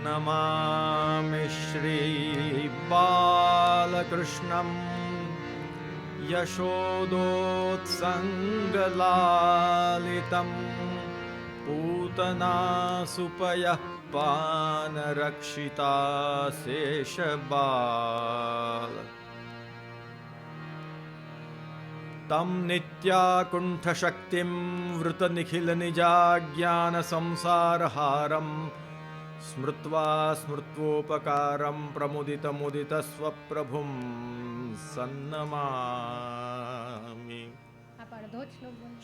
नमामि श्रीबालकृष्णं यशोदोत्सङ्गलालितं पूतनासुपयः पानरक्षिता शेषबाल तं नित्याकुण्ठशक्तिं वृतनिखिलनिजाज्ञानसंसारहारं स्मृत्वा स्मृत्वोपकारं प्रमुदितमुदितस्वप्रभुं सन्नमामि।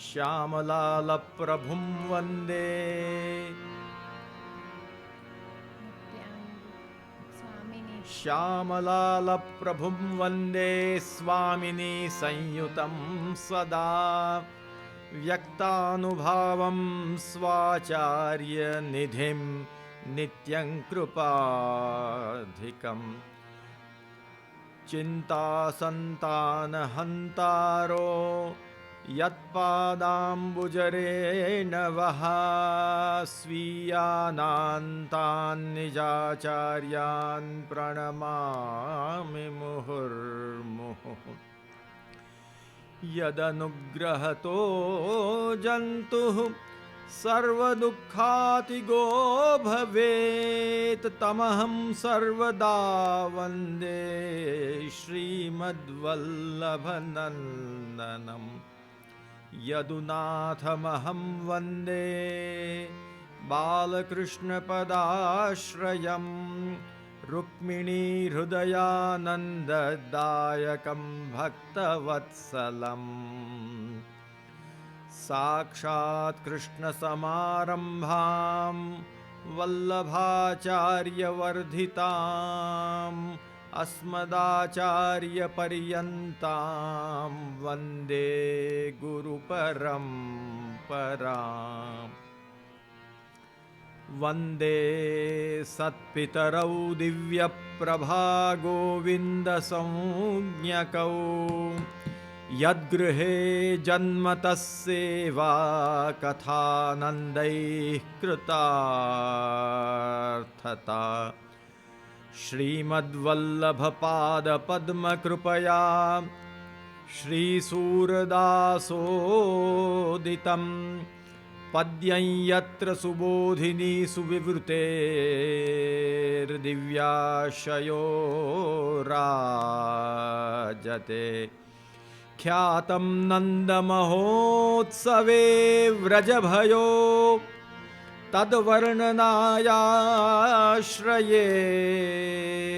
श्यामलालप्रभुं वन्दे श्यामलालप्रभुं वन्दे स्वामिनी संयुतं सदा व्यक्तानुभावं स्वाचार्यनिधिं नित्यं कृपाधिकं चिन्तासन्तानहन्तारो यत्पादाम्बुजरेण वः स्वीयानान्तान् निजाचार्यान् प्रणमामि मुहुर्मुहुः। यदनुग्रहतो जन्तुः सर्वदुःखातिगो भवेत् तमहं सर्वदा वन्दे श्रीमद्वल्लभनन्दनम्। यदुनाथमहं वन्दे बालकृष्णपदाश्रयं रुक्मिणीहृदयानन्ददायकं भक्तवत्सलम्। साक्षात् कृष्णसमारम्भां वल्लभाचार्यवर्धिताम् अस्मदाचार्यपर्यन्तां वन्दे गुरुपरम्पराम्। वन्दे सत्पितरौ दिव्यप्रभागोविन्दसंज्ञकौ यद्गृहे जन्म तस्सेवा कथानन्दैः कृतार्थता। श्रीमद्वल्लभपादपद्मकृपया श्रीसूरदासोदितं पद्यं यत्र सुबोधिनी सुविवृतेर्दिव्याशयो राजते। ख्यातं नन्दमहोत्सवे व्रजभयो तद्वर्णनायाश्रये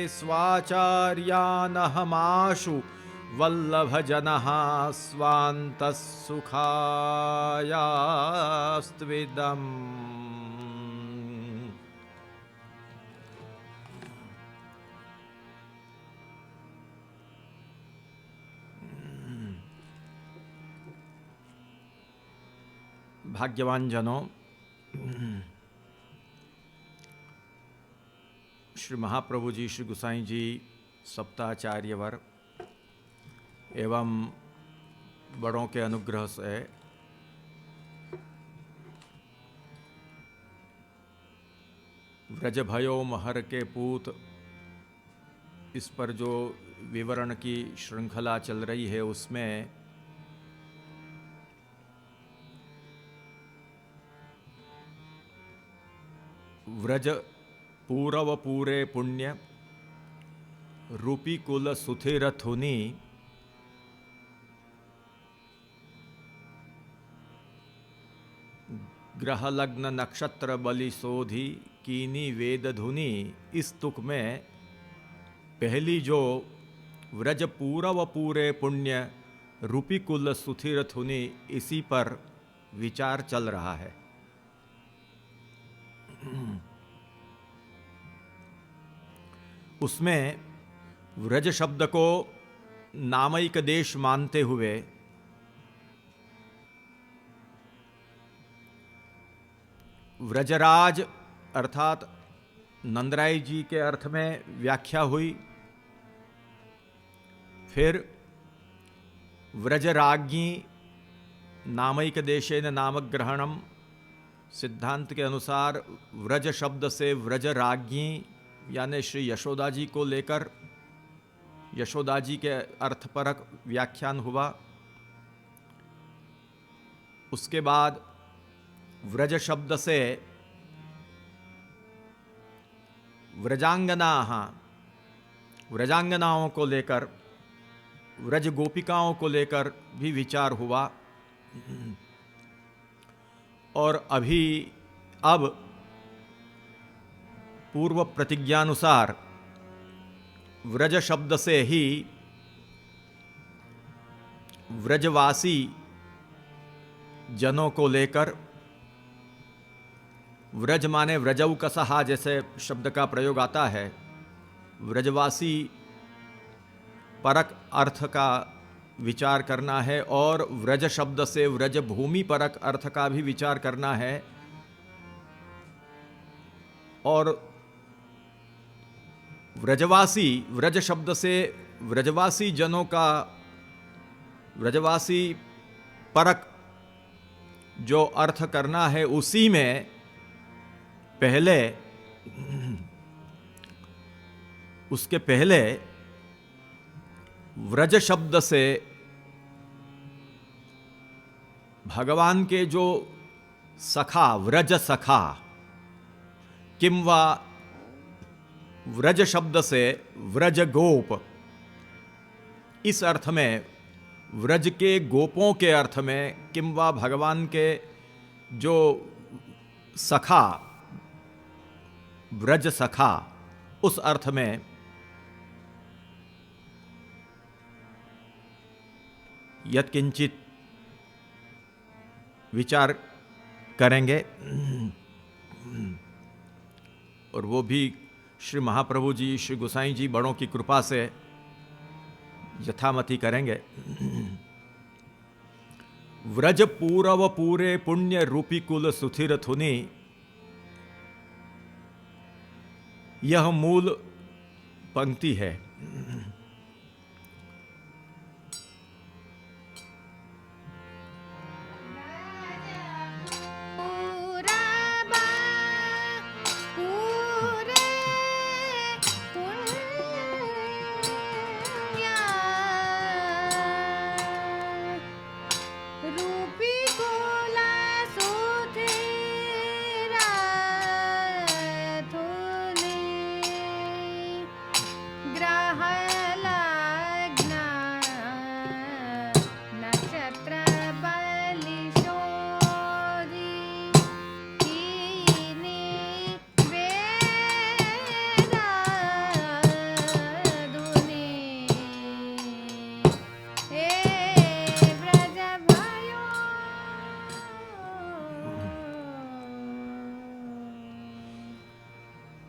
स्वाचार्यानहमाशु वल्लभजनः स्वान्तः सुखायास्त्विदम्। भाग्यवान जनों, श्री महाप्रभु जी, श्री गोसाई जी, सप्ताचार्यवर एवं बड़ों के अनुग्रह से व्रजभयो महर के पूत इस पर जो विवरण की श्रृंखला चल रही है उसमें व्रज पूरव पूरे पुण्य रूपी कुल सुथिर थुनी ग्रह लग्न नक्षत्र बलि सोधी कीनी वेद धुनी। इस तुक में पहली जो व्रज पूरव पूरे पुण्य रूपी कुल सुथिर थुनी, इसी पर विचार चल रहा है। उसमें व्रज शब्द को नामैक देश मानते हुए व्रजराज अर्थात नंदराय जी के अर्थ में व्याख्या हुई। फिर व्रजराज्ञी नामैक देशेन नामग्रहणम, सिद्धांत के अनुसार व्रज शब्द से व्रज राज्ञी यानी श्री यशोदा जी को लेकर यशोदा जी के अर्थपरक व्याख्यान हुआ। उसके बाद व्रज शब्द से व्रजांगनाओं को लेकर, व्रज गोपिकाओं को लेकर भी विचार हुआ। और अब पूर्व प्रतिज्ञानुसार व्रज शब्द से ही व्रजवासी जनों को लेकर, व्रज माने व्रजऊ कसहा जैसे शब्द का प्रयोग आता है, व्रजवासी परक अर्थ का विचार करना है और व्रज शब्द से व्रज भूमि परक अर्थ का भी विचार करना है। और व्रज शब्द से व्रजवासी जनों का, व्रजवासी परक जो अर्थ करना है, उसी में उसके पहले व्रज शब्द से भगवान के जो सखा, व्रज सखा, किंवा व्रज शब्द से व्रज गोप, इस अर्थ में व्रज के गोपों के अर्थ में, किंवा भगवान के जो सखा, व्रज सखा, उस अर्थ में यत्किंचित विचार करेंगे। और वो भी श्री महाप्रभु जी, श्री गोसाई जी बड़ों की कृपा से यथामति करेंगे। व्रज पूरव पूरे पुण्य रूपी कुल सुथिर थुनी, यह मूल पंक्ति है।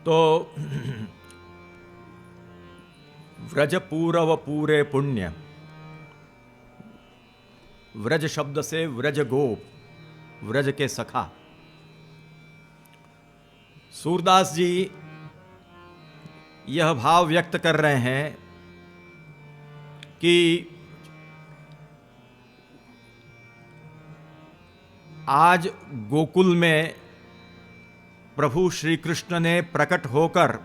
तो व्रज पूरव पूरे पुण्य, व्रज शब्द से व्रज गोप, व्रज के सखा। सूरदास जी यह भाव व्यक्त कर रहे हैं कि आज गोकुल में प्रभु श्री कृष्ण ने प्रकट होकर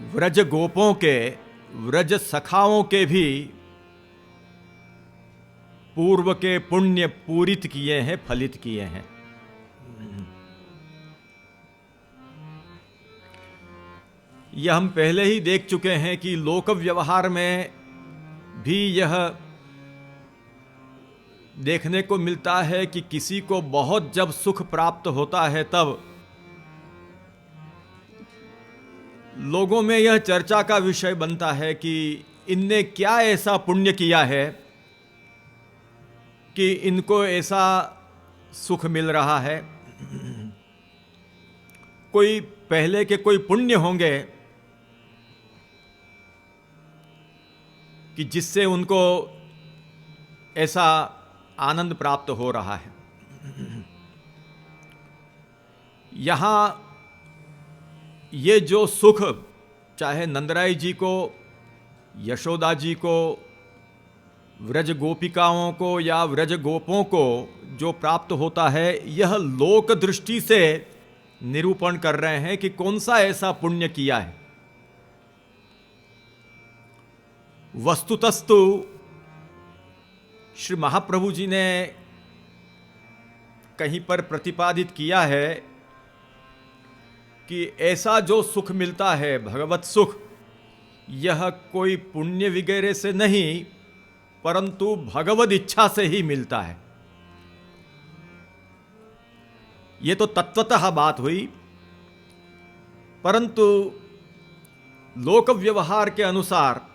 व्रज गोपों के, व्रज सखाओं के भी पूर्व के पुण्य पूरित किए हैं, फलित किए हैं। यह हम पहले ही देख चुके हैं कि लोक व्यवहार में भी यह देखने को मिलता है कि किसी को बहुत जब सुख प्राप्त होता है तब लोगों में यह चर्चा का विषय बनता है कि इनने क्या ऐसा पुण्य किया है कि इनको ऐसा सुख मिल रहा है। कोई पहले के कोई पुण्य होंगे कि जिससे उनको ऐसा आनंद प्राप्त हो रहा है। यहां ये जो सुख, चाहे नंदराय जी को, यशोदा जी को व्रज गोपिकाओं को या व्रज गोपों को जो प्राप्त होता है, यह लोक दृष्टि से निरूपण कर रहे हैं कि कौन सा ऐसा पुण्य किया है। वस्तुतस्तु श्री महाप्रभु जी ने कहीं पर प्रतिपादित किया है कि ऐसा जो सुख मिलता है, भगवत सुख, यह कोई पुण्य वगैरह से नहीं, परंतु भगवद इच्छा से ही मिलता है। यह तो तत्वतः बात हुई, परंतु लोक व्यवहार के अनुसार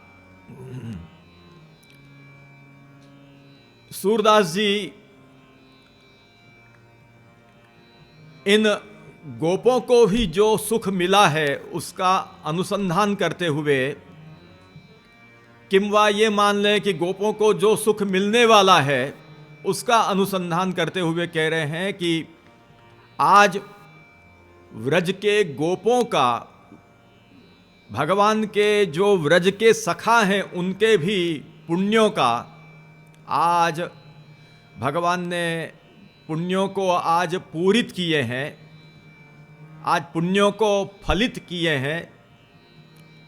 सूरदास जी इन गोपों को भी जो सुख मिला है उसका अनुसंधान करते हुए, किंवा ये मान लें कि गोपों को जो सुख मिलने वाला है उसका अनुसंधान करते हुए कह रहे हैं कि आज व्रज के गोपों का, भगवान के जो व्रज के सखा हैं उनके भी पुण्यों का आज भगवान ने पुण्यों को आज पूरित किए हैं, आज पुण्यों को फलित किए हैं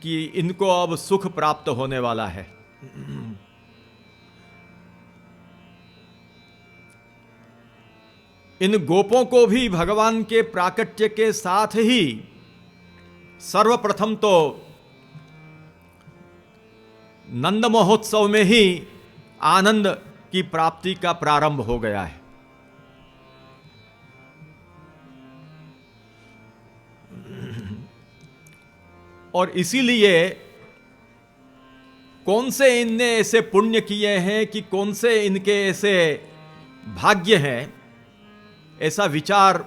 कि इनको अब सुख प्राप्त होने वाला है। इन गोपों को भी भगवान के प्राकट्य के साथ ही सर्वप्रथम तो नंद महोत्सव में ही आनंद की प्राप्ति का प्रारंभ हो गया है। और इसीलिए कौन से इनने ऐसे पुण्य किए हैं कि कौन से इनके ऐसे भाग्य हैं, ऐसा विचार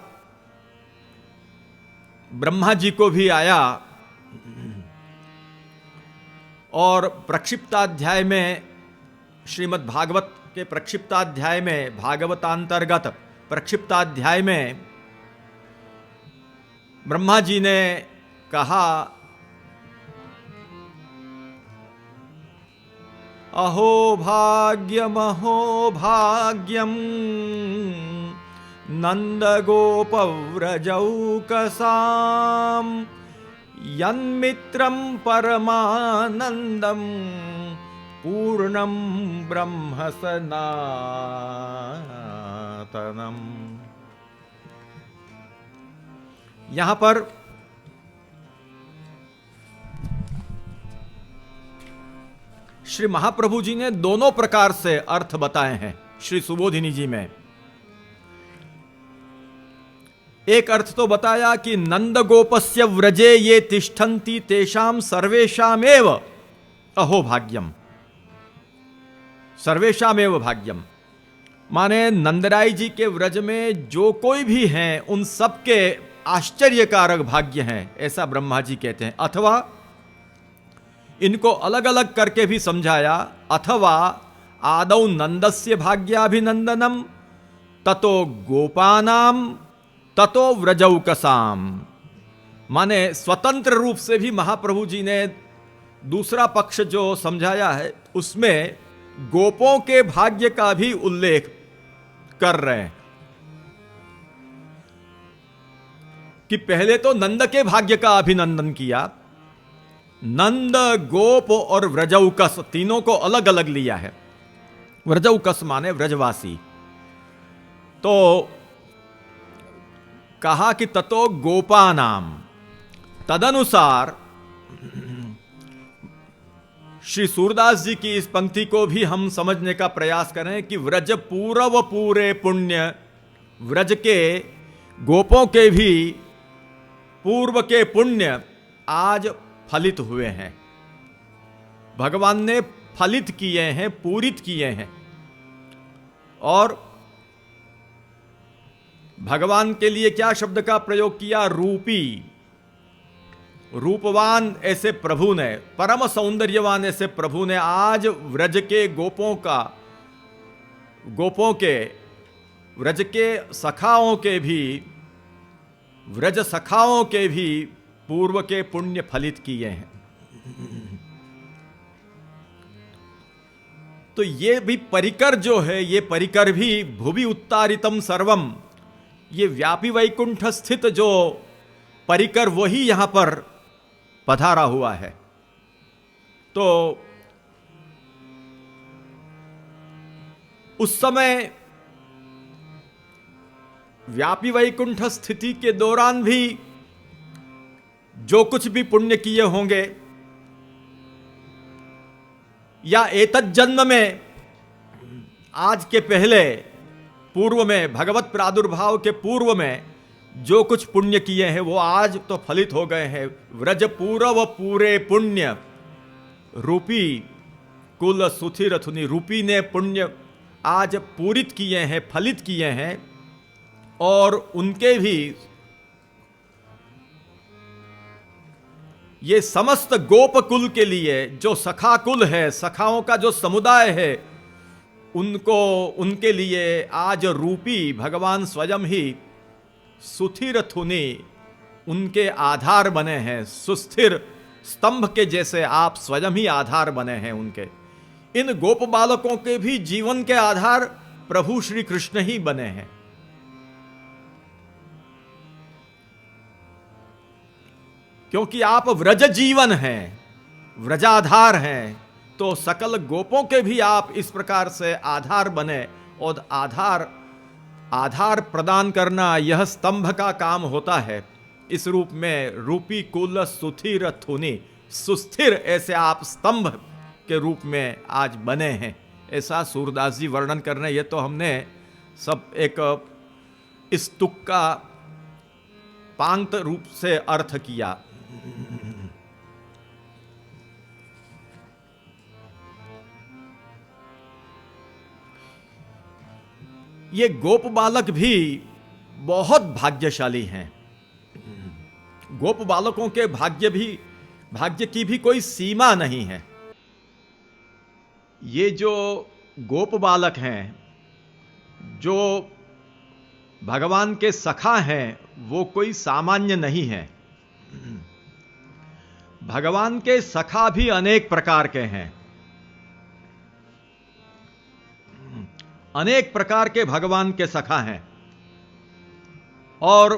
ब्रह्मा जी को भी आया। और प्रक्षिप्ताध्याय में, श्रीमद् भागवत के प्रक्षिप्ताध्याय में, भागवतांतर्गत प्रक्षिप्ताध्याय में ब्रह्मा जी ने कहा, अहो भाग्यम नंदगोपव्रजौकसाम यन्मित्रं परमानंदम पूर्णं ब्रह्म सनातनम। यहां पर श्री महाप्रभु जी ने दोनों प्रकार से अर्थ बताए हैं। श्री सुबोधिनी जी में एक अर्थ तो बताया कि नंद गोपस्य व्रजे ये तिष्ठन्ति तेषाम सर्वेषामेव अहो भाग्यम। सर्वेषामेव भाग्यम माने नंदराय जी के व्रज में जो कोई भी हैं उन सबके आश्चर्यकारक भाग्य हैं, ऐसा ब्रह्मा जी कहते हैं। अथवा इनको अलग अलग करके भी समझाया, अथवा आदौ नंदस्य भाग्याभिनंदनम ततो गोपानाम ततो व्रजौकसाम। माने स्वतंत्र रूप से भी महाप्रभु जी ने दूसरा पक्ष जो समझाया है उसमें गोपों के भाग्य का भी उल्लेख कर रहे हैं कि पहले तो नंद के भाग्य का अभिनंदन किया। नंद, गोप और व्रजौकस तीनों को अलग अलग लिया है। व्रजौकस माने व्रजवासी। तो कहा कि ततो गोपानाम, तदनुसार श्री सूरदास जी की इस पंक्ति को भी हम समझने का प्रयास करें कि व्रज पूर्व पूरे पुण्य, व्रज के गोपों के भी पूर्व के पुण्य आज फलित हुए हैं। भगवान ने फलित किए हैं, पूरित किए हैं। और भगवान के लिए क्या शब्द का प्रयोग किया? रूपी, रूपवान ऐसे प्रभु ने, परम सौंदर्यवान ऐसे प्रभु ने आज व्रज के गोपों का, गोपों के, व्रज के सखाओं के भी, व्रज सखाओं के भी पूर्व के पुण्य फलित किए हैं। तो ये भी परिकर जो है, ये परिकर भी भुवि उत्तारितम सर्वम, ये व्यापी वैकुंठ स्थित जो परिकर वही यहां पर पधारा हुआ है। तो उस समय व्यापी वैकुंठ स्थिति के दौरान भी जो कुछ भी पुण्य किए होंगे या एतत् जन्म में, आज के पहले पूर्व में, भगवत प्रादुर्भाव के पूर्व में जो कुछ पुण्य किए हैं वो आज तो फलित हो गए हैं। व्रज पूरव पूरे पुण्य रूपी कुल सुथिरथुनि, रूपी ने पुण्य आज पूरित किए हैं, फलित किए हैं। और उनके भी ये समस्त गोपकुल के लिए जो सखा कुल है, सखाओं का जो समुदाय है, उनको, उनके लिए आज रूपी भगवान स्वयं ही सुथिरथुनि उनके आधार बने हैं। सुस्थिर स्तंभ के जैसे आप स्वयं ही आधार बने हैं उनके। इन गोप बालकों के भी जीवन के आधार प्रभु श्री कृष्ण ही बने हैं। क्योंकि आप व्रज जीवन हैं, व्रजाधार हैं, तो सकल गोपों के भी आप इस प्रकार से आधार बने। और आधार प्रदान करना यह स्तंभ का काम होता है। इस रूप में रूपी कुल सुथिरथुनि, सुस्थिर ऐसे आप स्तंभ के रूप में आज बने हैं, ऐसा सूरदास जी वर्णन कर रहे हैं। ये तो हमने सब एक इस तुक का पांत रूप से अर्थ किया। ये गोप बालक भी बहुत भाग्यशाली हैं। गोप बालकों के भाग्य की भी कोई सीमा नहीं है। ये जो गोप बालक हैं, जो भगवान के सखा हैं, वो कोई सामान्य नहीं है। भगवान के सखा भी अनेक प्रकार के हैं। अनेक प्रकार के भगवान के सखा हैं। और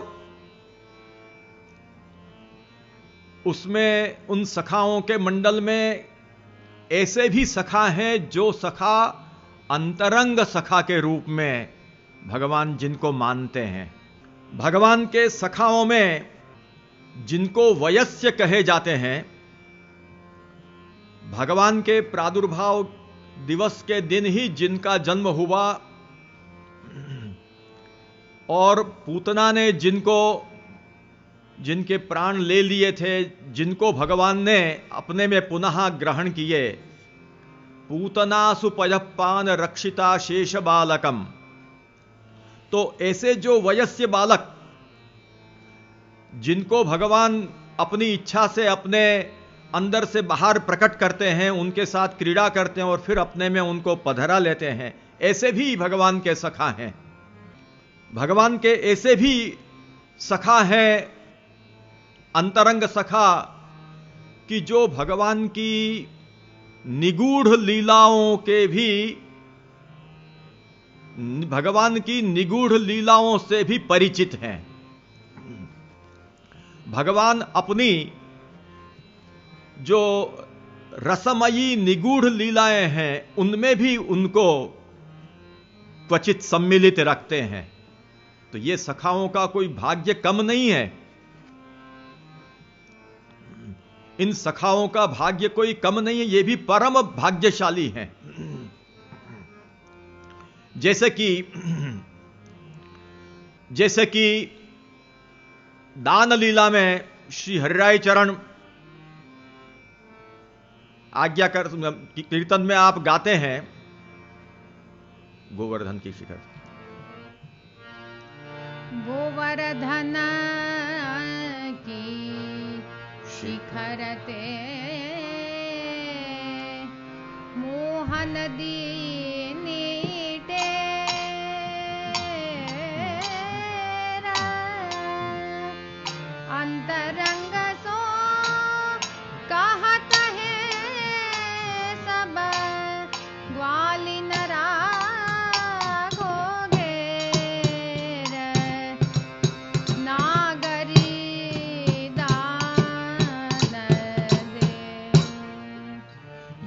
उसमें उन सखाओं के मंडल में ऐसे भी सखा हैं जो सखा अंतरंग सखा के रूप में भगवान जिनको मानते हैं। भगवान के सखाओं में जिनको वयस्य कहे जाते हैं, भगवान के प्रादुर्भाव दिवस के दिन ही जिनका जन्म हुआ और पूतना ने जिनके प्राण ले लिए थे, जिनको भगवान ने अपने में पुनः ग्रहण किए, पूतनासु पयःपान रक्षिता शेष बालकम। तो ऐसे जो वयस्य बालक जिनको भगवान अपनी इच्छा से अपने अंदर से बाहर प्रकट करते हैं, उनके साथ क्रीड़ा करते हैं और फिर अपने में उनको पधरा लेते हैं, ऐसे भी भगवान के सखा हैं। भगवान के ऐसे भी सखा हैं, अंतरंग सखा, कि जो भगवान की निगूढ़ लीलाओं के भी, भगवान की निगूढ़ लीलाओं से भी परिचित हैं। भगवान अपनी जो रसमयी निगूढ़ लीलाएं हैं, उनमें भी उनको क्वचित सम्मिलित रखते हैं। तो ये सखाओं का कोई भाग्य कम नहीं है। इन सखाओं का भाग्य कोई कम नहीं है, ये भी परम भाग्यशाली हैं। जैसे कि दान लीला में श्री हरिराय चरण आज्ञा कर कीर्तन में आप गाते हैं, गोवर्धन की शिखर, गोवर्धन की शिखर ते मोहन दीनी अंतरंग सो कहत है सब द्वार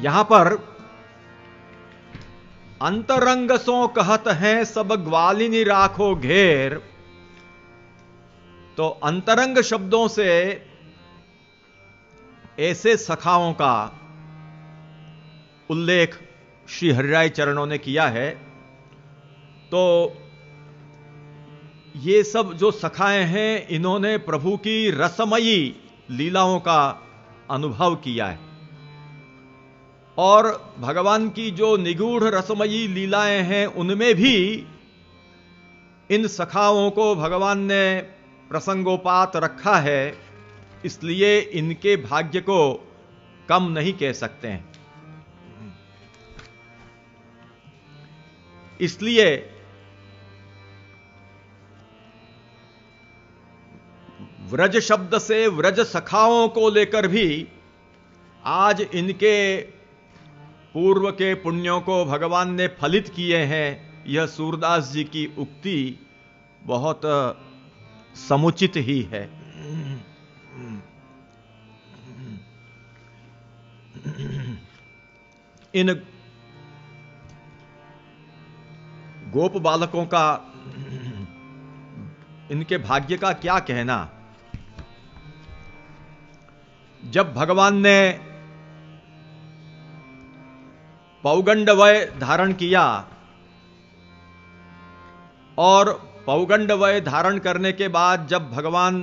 यहां पर अंतरंग सो कहत हैं सब ग्वालिनी राखो घेर, तो अंतरंग शब्दों से ऐसे सखाओं का उल्लेख श्री हरिराय चरणों ने किया है। तो ये सब जो सखाएं हैं, इन्होंने प्रभु की रसमयी लीलाओं का अनुभव किया है, और भगवान की जो निगूढ़ रसमयी लीलाएं हैं उनमें भी इन सखाओं को भगवान ने प्रसंगोपात रखा है, इसलिए इनके भाग्य को कम नहीं कह सकते हैं। इसलिए व्रज शब्द से व्रज सखाओं को लेकर भी आज इनके पूर्व के पुण्यों को भगवान ने फलित किए हैं, यह सूरदास जी की उक्ति बहुत समुचित ही है। इन गोप बालकों का, इनके भाग्य का क्या कहना। जब भगवान ने पौगंडवय धारण किया और पौगंडवय धारण करने के बाद जब भगवान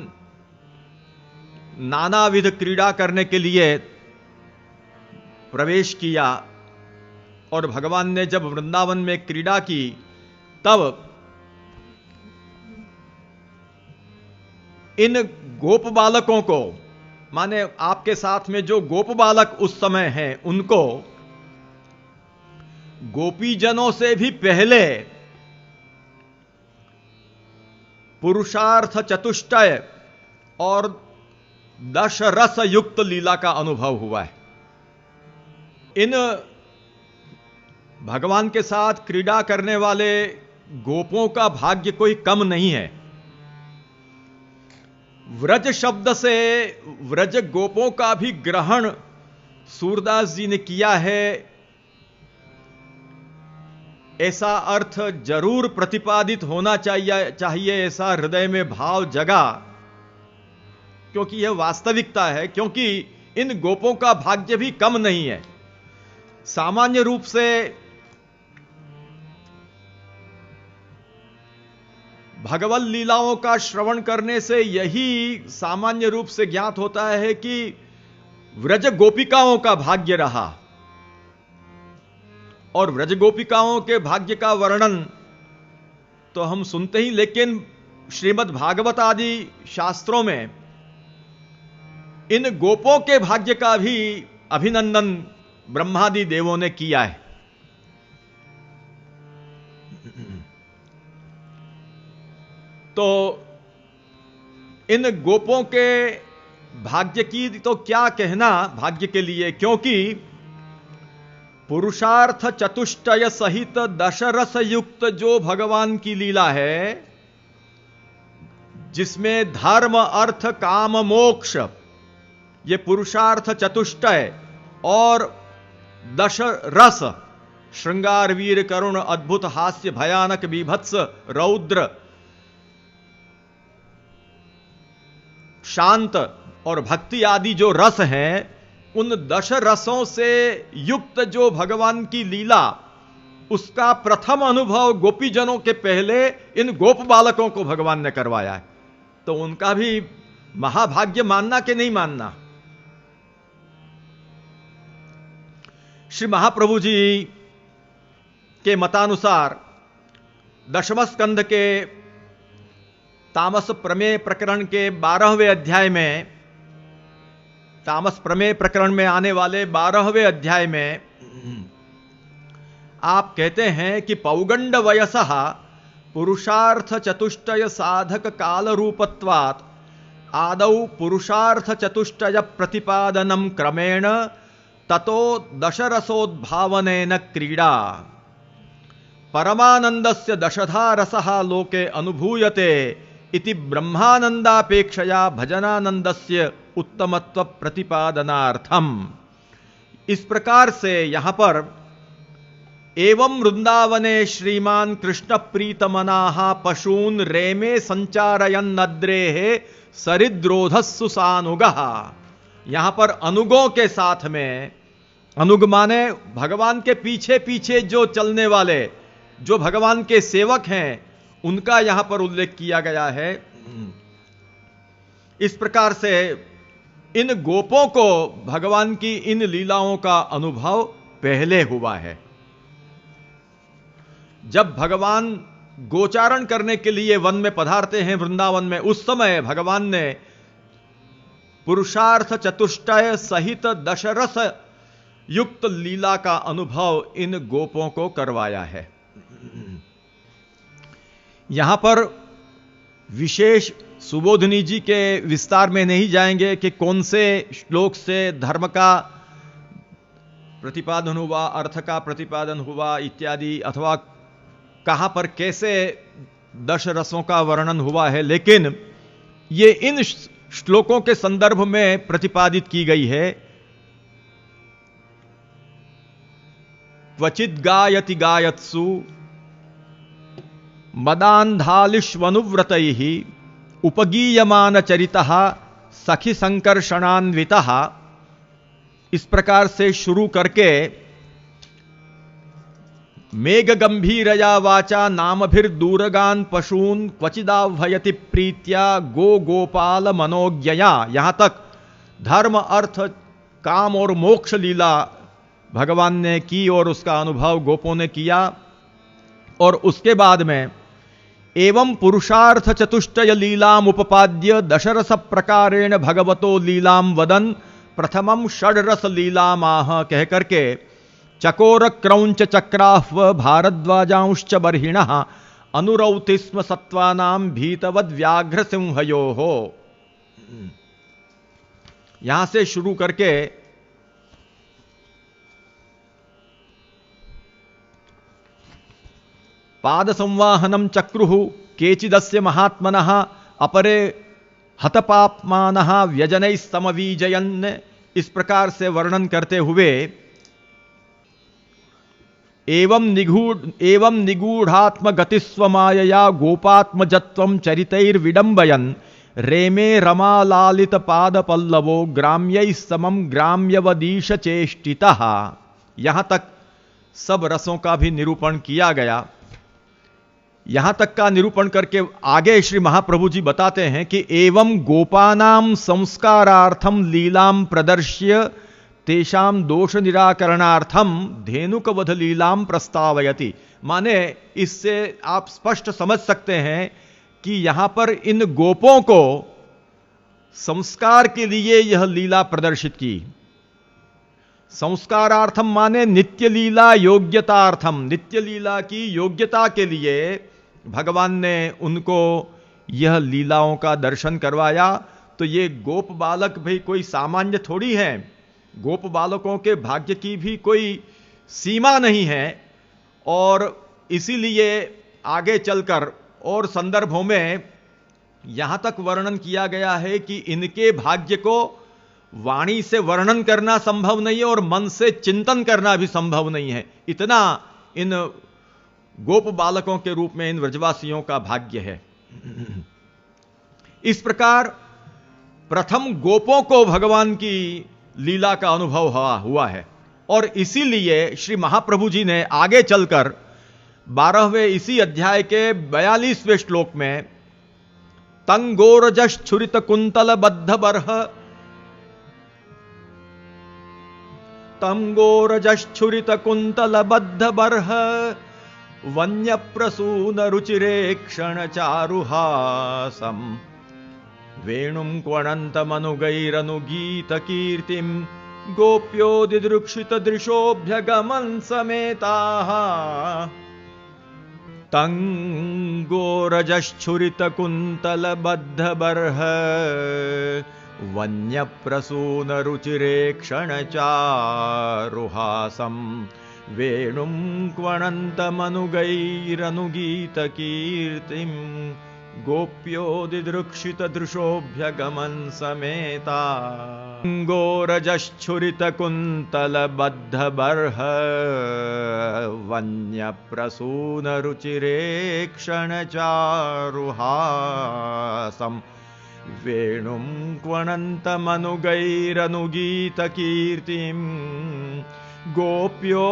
नानाविध क्रीड़ा करने के लिए प्रवेश किया और भगवान ने जब वृंदावन में क्रीड़ा की, तब इन गोप बालकों को, माने आपके साथ में जो गोप बालक उस समय हैं, उनको गोपीजनों से भी पहले पुरुषार्थ चतुष्टय और 10 रस युक्त लीला का अनुभव हुआ है। इन भगवान के साथ क्रीड़ा करने वाले गोपों का भाग्य कोई कम नहीं है। व्रज शब्द से व्रज गोपों का भी ग्रहण सूरदास जी ने किया है, ऐसा अर्थ जरूर प्रतिपादित होना चाहिए, ऐसा हृदय में भाव जगा, क्योंकि यह वास्तविकता है। क्योंकि इन गोपों का भाग्य भी कम नहीं है। सामान्य रूप से भगवत लीलाओं का श्रवण करने से यही सामान्य रूप से ज्ञात होता है कि व्रज गोपिकाओं का भाग्य रहा, और व्रज गोपिकाओं के भाग्य का वर्णन तो हम सुनते ही, लेकिन श्रीमद् भागवत आदि शास्त्रों में इन गोपों के भाग्य का भी अभिनंदन ब्रह्मादि देवों ने किया है। तो इन गोपों के भाग्य की तो क्या कहना भाग्य के लिए, क्योंकि पुरुषार्थ चतुष्टय सहित 10 रस युक्त जो भगवान की लीला है, जिसमें धर्म अर्थ काम मोक्ष, ये पुरुषार्थ चतुष्टय और 10 रस, श्रृंगार वीर करुण अद्भुत हास्य भयानक बीभत्स रौद्र शांत और भक्ति आदि जो रस हैं, उन 10 रसों से युक्त जो भगवान की लीला, उसका प्रथम अनुभव गोपीजनों के पहले इन गोप बालकों को भगवान ने करवाया है। तो उनका भी महाभाग्य मानना कि नहीं मानना। श्री महाप्रभु जी के मतानुसार 10वें स्कंध के तामस प्रमेय प्रकरण के 12वें अध्याय में, तामस प्रमेय प्रकरण में आने वाले 12वें अध्याय में आप कहते हैं कि पौगंड वयसः पुरुषार्थ चतुष्टय साधक काल रूपत्वात् आदौ पुरुषार्थ चतुष्टय प्रतिपादनम क्रमेण ततो 10 रसोद्भावनेन क्रीड़ा परमानंदस्य 10धा रसः लोके अनुभूयते इति ब्रह्मानंदापेक्षया भजनानंदस्य उत्तमत्व प्रतिपादनार्थम। इस प्रकार से यहां पर एवं वृंदावने श्रीमान कृष्ण प्रीतमनाः पशून रेमे संचारयन नद्रेः सरिद्रोधस्सु सानुगः। यहां पर अनुगों के साथ में, अनुग माने भगवान के पीछे पीछे जो चलने वाले, जो भगवान के सेवक हैं, उनका यहां पर उल्लेख किया गया है। इस प्रकार से इन गोपों को भगवान की इन लीलाओं का अनुभव पहले हुआ है। जब भगवान गोचारण करने के लिए वन में पधारते हैं वृंदावन में, उस समय भगवान ने पुरुषार्थ चतुष्टय सहित दशरस युक्त लीला का अनुभव इन गोपों को करवाया है। यहां पर विशेष सुबोधनी जी के विस्तार में नहीं जाएंगे कि कौन से श्लोक से धर्म का प्रतिपादन हुआ, अर्थ का प्रतिपादन हुआ इत्यादि, अथवा कहां पर कैसे दश रसों का वर्णन हुआ है, लेकिन ये इन श्लोकों के संदर्भ में प्रतिपादित की गई है। क्वचित गायति गायत्सु मदान्धालिष्वनुव्रतैः उपगीयमान चरितः सखी संकर्षणान्वितः। इस प्रकार से शुरू करके मेघ गंभीरया वाचा नामभिर्दूरगान पशून क्वचिदाह्वयति प्रीत्या गो गोपाल मनोज्ञया, यहां तक धर्म अर्थ काम और मोक्ष लीला भगवान ने की और उसका अनुभव गोपों ने किया। और उसके बाद में एवं पुरुषार्थ चतुष्टय लीलाम उपपाद्य दशरस प्रकारेण भगवतो लीलाम वदन प्रथमम षड्रस लीलामाह कह करके चकोर क्रौंच चक्राह्व भारद्वाजांश्च बर्हिणः अनुरौति स्म सत्वानाम भीतवद व्याघ्र सिंहयोः। यहां से शुरू करके पाद संवाहनम चक्रुः केचिदस्य महात्मनः अपरे हतपाप्मानः व्यजनैः समवीजयन्। इस प्रकार से वर्णन करते हुए एवं निगूढ़ात्म गतिस्वमायया गोपात्मजत्वं चरितैर्विडंबयन् रेमे रमालालित पाद पल्लवो ग्राम्यैः समं ग्राम्यवदीश चेष्टितः। यहां तक सब रसों का भी निरूपण किया गया। यहां तक का निरूपण करके आगे श्री महाप्रभु जी बताते हैं कि एवं गोपानाम संस्कारार्थम लीलाम प्रदर्श्य तेषाम दोष निराकरणार्थम धेनुकवध लीलाम प्रस्तावयति। माने इससे आप स्पष्ट समझ सकते हैं कि यहां पर इन गोपों को संस्कार के लिए यह लीला प्रदर्शित की। संस्कारार्थम माने नित्य लीला योग्यतार्थम, नित्य लीला की योग्यता के लिए भगवान ने उनको यह लीलाओं का दर्शन करवाया। तो ये गोप बालक भी कोई सामान्य थोड़ी हैं, गोप बालकों के भाग्य की भी कोई सीमा नहीं है। और इसीलिए आगे चलकर और संदर्भों में यहां तक वर्णन किया गया है कि इनके भाग्य को वाणी से वर्णन करना संभव नहीं है और मन से चिंतन करना भी संभव नहीं है। इतना इन गोप बालकों के रूप में इन व्रजवासियों का भाग्य है। इस प्रकार प्रथम गोपों को भगवान की लीला का अनुभव हुआ है। और इसीलिए श्री महाप्रभु जी ने आगे चलकर 12वें इसी अध्याय के 42वें श्लोक में तंगोरजश्छुरित कुंतल बद्ध बर्ह, तंगोरजश्छुरित कुंतल बद्ध बर्ह वन्य प्रसून रुचिरे क्षण चारुहासम वेणुं क्वणन्तमनुगैरनुगीत कीर्तिं गोप्यो दिदृक्षित दृशोभ्यगमन् समेताः। तंगोरजश्छुरित कुंतल बद्ध बर्ह वन्य प्रसून रुचिरे क्षण चारुहासम वेणुं क्वणन्तमनुगैरनुगीत कीर्तिं गोप्यो दिदृक्षित दृशोभ्यगमन् समेता। गोरजच्छुरितकुन्तलबद्धबर्ह वन्यप्रसूनरुचिरेक्षणचारुहासं वेणुं क्वणन्तमनुगैरनुगीतकीर्तिं गोप्यो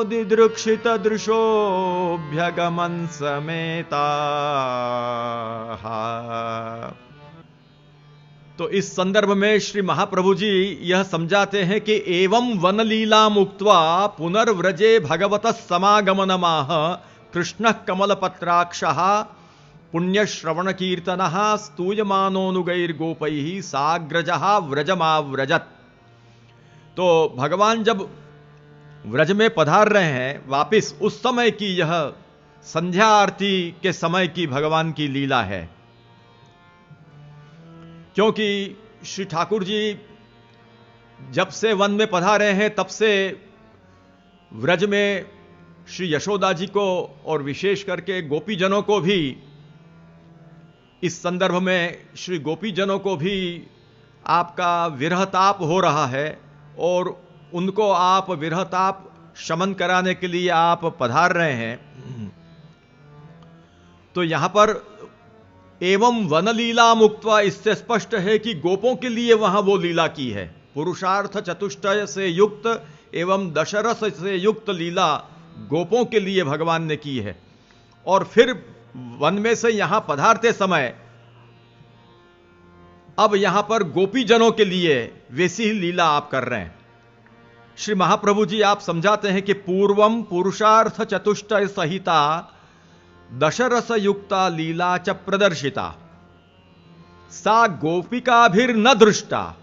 दिदृक्षितदृशोऽभ्यगमन् समेताः। तो इस संदर्भ में श्री महाप्रभु जी यह समझाते हैं कि एवं वनलीला मुक्त्वा पुनर्व्रजे भगवतः समागमनमाह कृष्णः कमलपत्राक्षः पुण्यश्रवण कीर्तनः स्तूयमानोऽनुगैर्गोपैः साग्रजः व्रजमाव्रजत्। तो भगवान जब व्रज में पधार रहे हैं वापिस, उस समय की यह संध्या आरती के समय की भगवान की लीला है। क्योंकि श्री ठाकुर जी जब से वन में पधारे हैं तब से व्रज में श्री यशोदा जी को और विशेष करके गोपीजनों को भी, इस संदर्भ में श्री गोपीजनों को भी आपका विरहताप हो रहा है और उनको आप विरहताप शमन कराने के लिए आप पधार रहे हैं। तो यहां पर एवं वनलीला मुक्त्वा, इससे स्पष्ट है कि गोपों के लिए वहां वो लीला की है। पुरुषार्थ चतुष्टय से युक्त एवं दशरस से युक्त लीला गोपों के लिए भगवान ने की है। और फिर वन में से यहां पधारते समय अब यहां पर गोपीजनों के लिए वैसी ही लीला आप कर रहे हैं। श्री महाप्रभु जी आप समझाते हैं कि पूर्वम पुरुषार्थ चतुष्टय सहिता दशरस युक्ता लीला च प्रदर्शिता सा गोपिकाभिर्न दृष्टा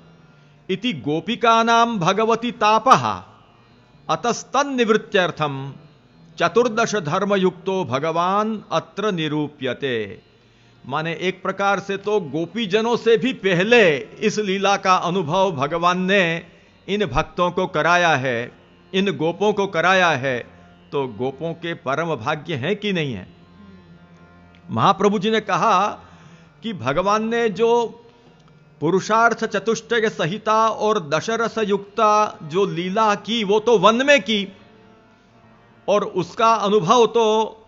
इति गोपिकानां भगवती तापः अतस्तन्निवृत्त्यर्थम चतुर्दश धर्मयुक्तो भगवान अत्र निरूप्यते। माने एक प्रकार से तो गोपीजनों से भी पहले इस लीला का अनुभव भगवान ने इन भक्तों को कराया है, इन गोपों को कराया है। तो गोपों के परम भाग्य हैं कि नहीं है। महाप्रभु जी ने कहा कि भगवान ने जो पुरुषार्थ चतुष्टय संहिता और दशरस युक्ता जो लीला की वो तो वन में की, और उसका अनुभव तो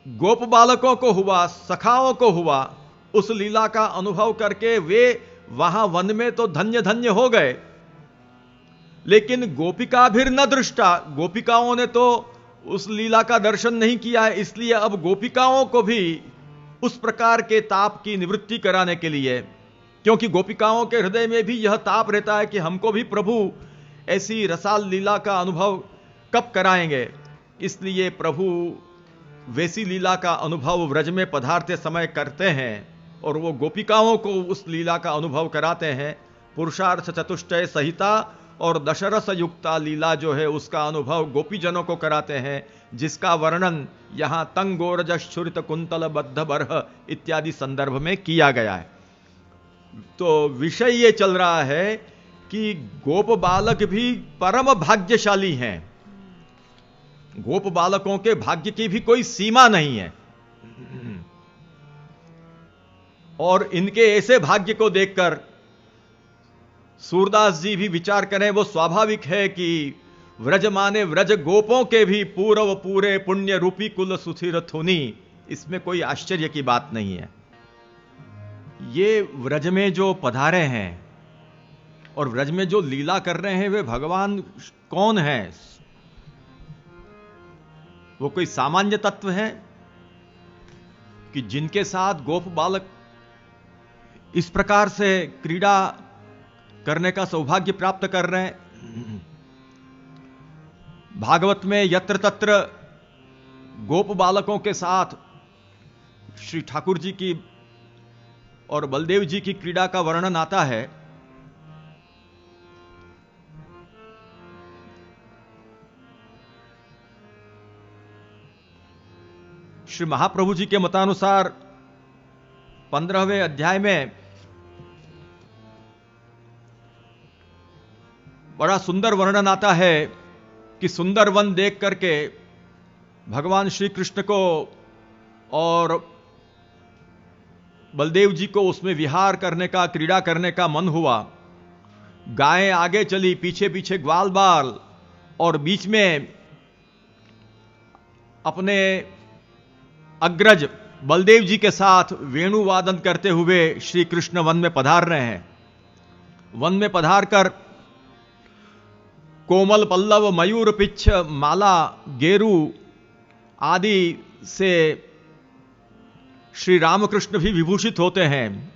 गोप बालकों को हुआ, सखाओं को हुआ। उस लीला का अनुभव करके वे वहां वन में तो धन्य धन्य हो गए, लेकिन गोपिका भी न दृष्टा, गोपिकाओं ने तो उस लीला का दर्शन नहीं किया है। इसलिए अब गोपिकाओं को भी उस प्रकार के ताप की निवृत्ति कराने के लिए, क्योंकि गोपिकाओं के हृदय में भी यह ताप रहता है कि हमको भी प्रभु ऐसी रसाल लीला का अनुभव कब कराएंगे, इसलिए प्रभु वैसी लीला का अनुभव व्रज में पधारते समय करते हैं और वो गोपिकाओं को उस लीला का अनुभव कराते हैं। पुरुषार्थ चतुष्टय संहिता और दशरस युक्ता लीला जो है उसका अनुभव गोपीजनों को कराते हैं, जिसका वर्णन यहां तंगोरजश्छुरित कुंतल बद्ध बरह इत्यादि संदर्भ में किया गया है। तो विषय ये चल रहा है कि गोप बालक भी परम भाग्यशाली हैं। गोप बालकों के भाग्य की भी कोई सीमा नहीं है, और इनके ऐसे भाग्य को देखकर सूरदास जी भी विचार करें। वो स्वाभाविक है कि व्रज माने व्रज गोपों के भी पूर्व पूरे पुण्य रूपी कुल सुथिर थुनी, इसमें कोई आश्चर्य की बात नहीं है। ये व्रज में जो पधारे हैं और व्रज में जो लीला कर रहे हैं वे भगवान कौन हैं? वो कोई सामान्य तत्व है कि जिनके साथ गोप बालक इस प्रकार से क्रीड़ा करने का सौभाग्य प्राप्त कर रहे हैं। भागवत में यत्र तत्र गोप बालकों के साथ श्री ठाकुर जी की और बलदेव जी की क्रीड़ा का वर्णन आता है। श्री महाप्रभु जी के मतानुसार 15वें अध्याय में बड़ा सुंदर वर्णन आता है कि सुंदर वन देख करके भगवान श्री कृष्ण को और बलदेव जी को उसमें विहार करने का, क्रीड़ा करने का मन हुआ। गायें आगे चली, पीछे पीछे ग्वाल बाल, और बीच में अपने अग्रज बलदेव जी के साथ वेणु वादन करते हुए श्री कृष्ण वन में पधार रहे हैं। वन में पधार कर कोमल पल्लव, मयूर पिच्छ, माला, गेरू आदि से श्री रामकृष्ण भी विभूषित होते हैं,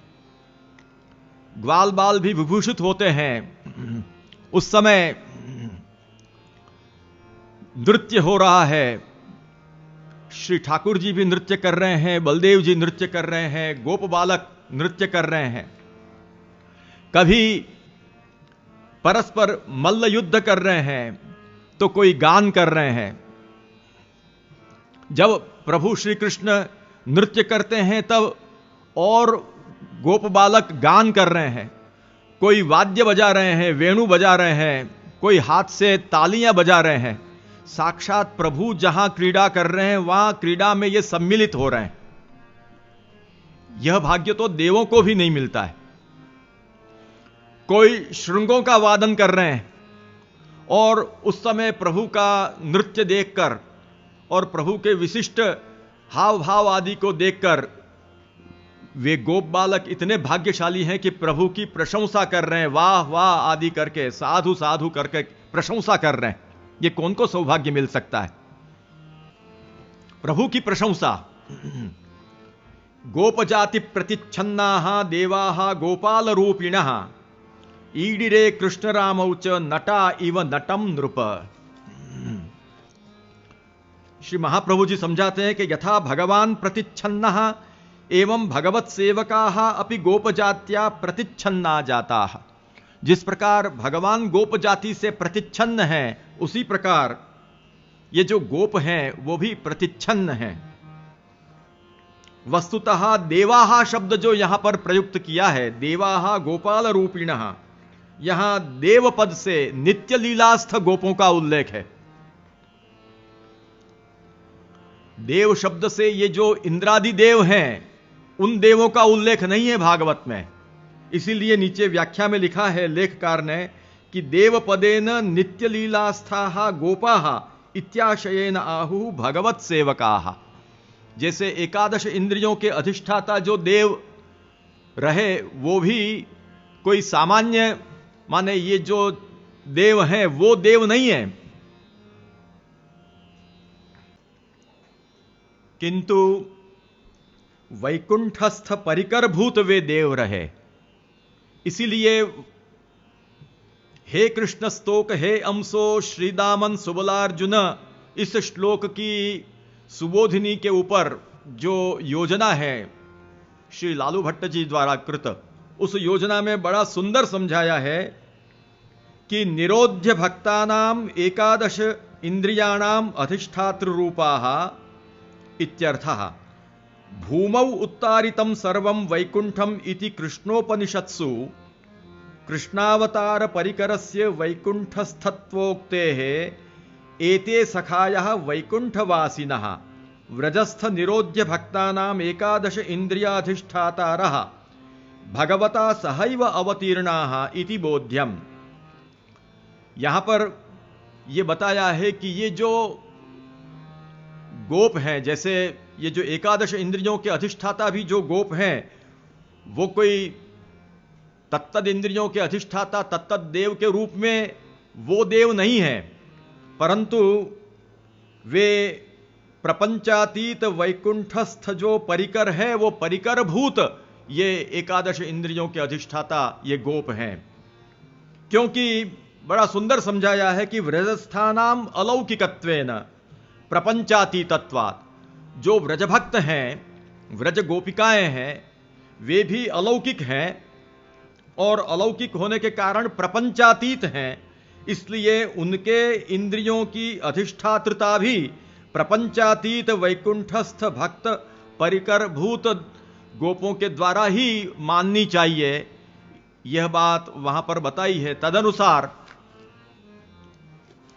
ग्वाल बाल भी विभूषित होते हैं। उस समय नृत्य हो रहा है, श्री ठाकुर जी भी नृत्य कर रहे हैं, बलदेव जी नृत्य कर रहे हैं, गोप बालक नृत्य कर रहे हैं। कभी परस्पर मल्ल युद्ध कर रहे हैं, तो कोई गान कर रहे हैं। जब प्रभु श्री कृष्ण नृत्य करते हैं तब और गोप बालक गान कर रहे हैं, कोई वाद्य बजा रहे हैं, वेणु बजा रहे हैं, कोई हाथ से तालियां बजा रहे हैं। साक्षात प्रभु जहां क्रीड़ा कर रहे हैं वहां क्रीड़ा में ये सम्मिलित हो रहे हैं। यह भाग्य तो देवों को भी नहीं मिलता है। कोई श्रृंगों का वादन कर रहे हैं और उस समय प्रभु का नृत्य देखकर और प्रभु के विशिष्ट हाव भाव आदि को देखकर वे गोप बालक इतने भाग्यशाली हैं कि प्रभु की प्रशंसा कर रहे हैं, वाह वाह आदि करके, साधु साधु करके प्रशंसा कर रहे हैं। ये कौन को सौभाग्य मिल सकता है? प्रभु की प्रशंसा। गोप जाति प्रतिच्छन्ना देवा गोपाल रूपिण ईडिरे कृष्ण रामौच नटा इव नटम नृप। श्री महाप्रभु जी समझाते हैं कि यथा भगवान प्रतिच्छन्ना एवं भगवत सेवका अपि गोप जात्या प्रतिच्छन्ना जाता। जिस प्रकार भगवान गोप जाति से प्रतिच्छन्न है, उसी प्रकार ये जो गोप हैं वो भी प्रतिच्छन्न हैं। वस्तुतः देवाहा शब्द जो यहां पर प्रयुक्त किया है, देवाहा गोपाल रूपिणः, यहां देव पद से नित्य लीलास्थ गोपों का उल्लेख है। देव शब्द से ये जो इंद्रादि देव हैं उन देवों का उल्लेख नहीं है भागवत में। इसीलिए नीचे व्याख्या में लिखा है लेखकार ने कि देव पदेन नित्य लीलास्था गोपाः इत्याशयेन आहु भगवत सेवकाः। जैसे एकादश इंद्रियों के अधिष्ठाता जो देव रहे वो भी कोई सामान्य, माने ये जो देव हैं वो देव नहीं है, किंतु वैकुंठस्थ परिकरभूत वे देव रहे। इसीलिए हे कृष्ण स्तोक, हे अंसो श्रीदामन सुबलार्जुन, इस श्लोक की सुबोधिनी के ऊपर जो योजना है श्री लालू भट्ट जी द्वारा कृत, उस योजना में बड़ा सुंदर समझाया है कि निरोध्य भक्तानाम एकादश इंद्रियाणाम अधिष्ठातृ रूपाः इत्यर्थः। भूमौ उत्तारितं सर्वं वैकुंठम इति कृष्णोपनिषत्सु कृष्णावतार परिकरस्य वैकुंठस्थत्वोक्तेः एते सखायः वैकुंठवासिनः व्रजस्थ निरोध्य भक्तानाम एकादश इंद्रियाधिष्ठातारः भगवता सहैव अवतीर्णाः इति बोध्यम। यहां पर यह बताया है कि ये जो गोप हैं, जैसे ये जो एकादश इंद्रियों के अधिष्ठाता भी जो गोप हैं, वो कोई तत्तद इंद्रियों के अधिष्ठाता तत्तद देव के रूप में वो देव नहीं है, परंतु वे प्रपंचातीत वैकुंठस्थ जो परिकर है वो परिकर भूत ये एकादश इंद्रियों के अधिष्ठाता ये गोप हैं। क्योंकि बड़ा सुंदर समझाया है कि व्रजस्थानाम अलौकिकत्वेन प्रपंचातीतत्वात्, जो व्रजभक्त हैं, व्रज गोपिकाएं हैं, वे भी अलौकिक हैं और अलौकिक होने के कारण प्रपंचातीत हैं। इसलिए उनके इंद्रियों की अधिष्ठात्रता भी प्रपंचातीत वैकुंठस्थ भक्त परिकर भूत गोपों के द्वारा ही माननी चाहिए। यह बात वहां पर बताई है। तदनुसार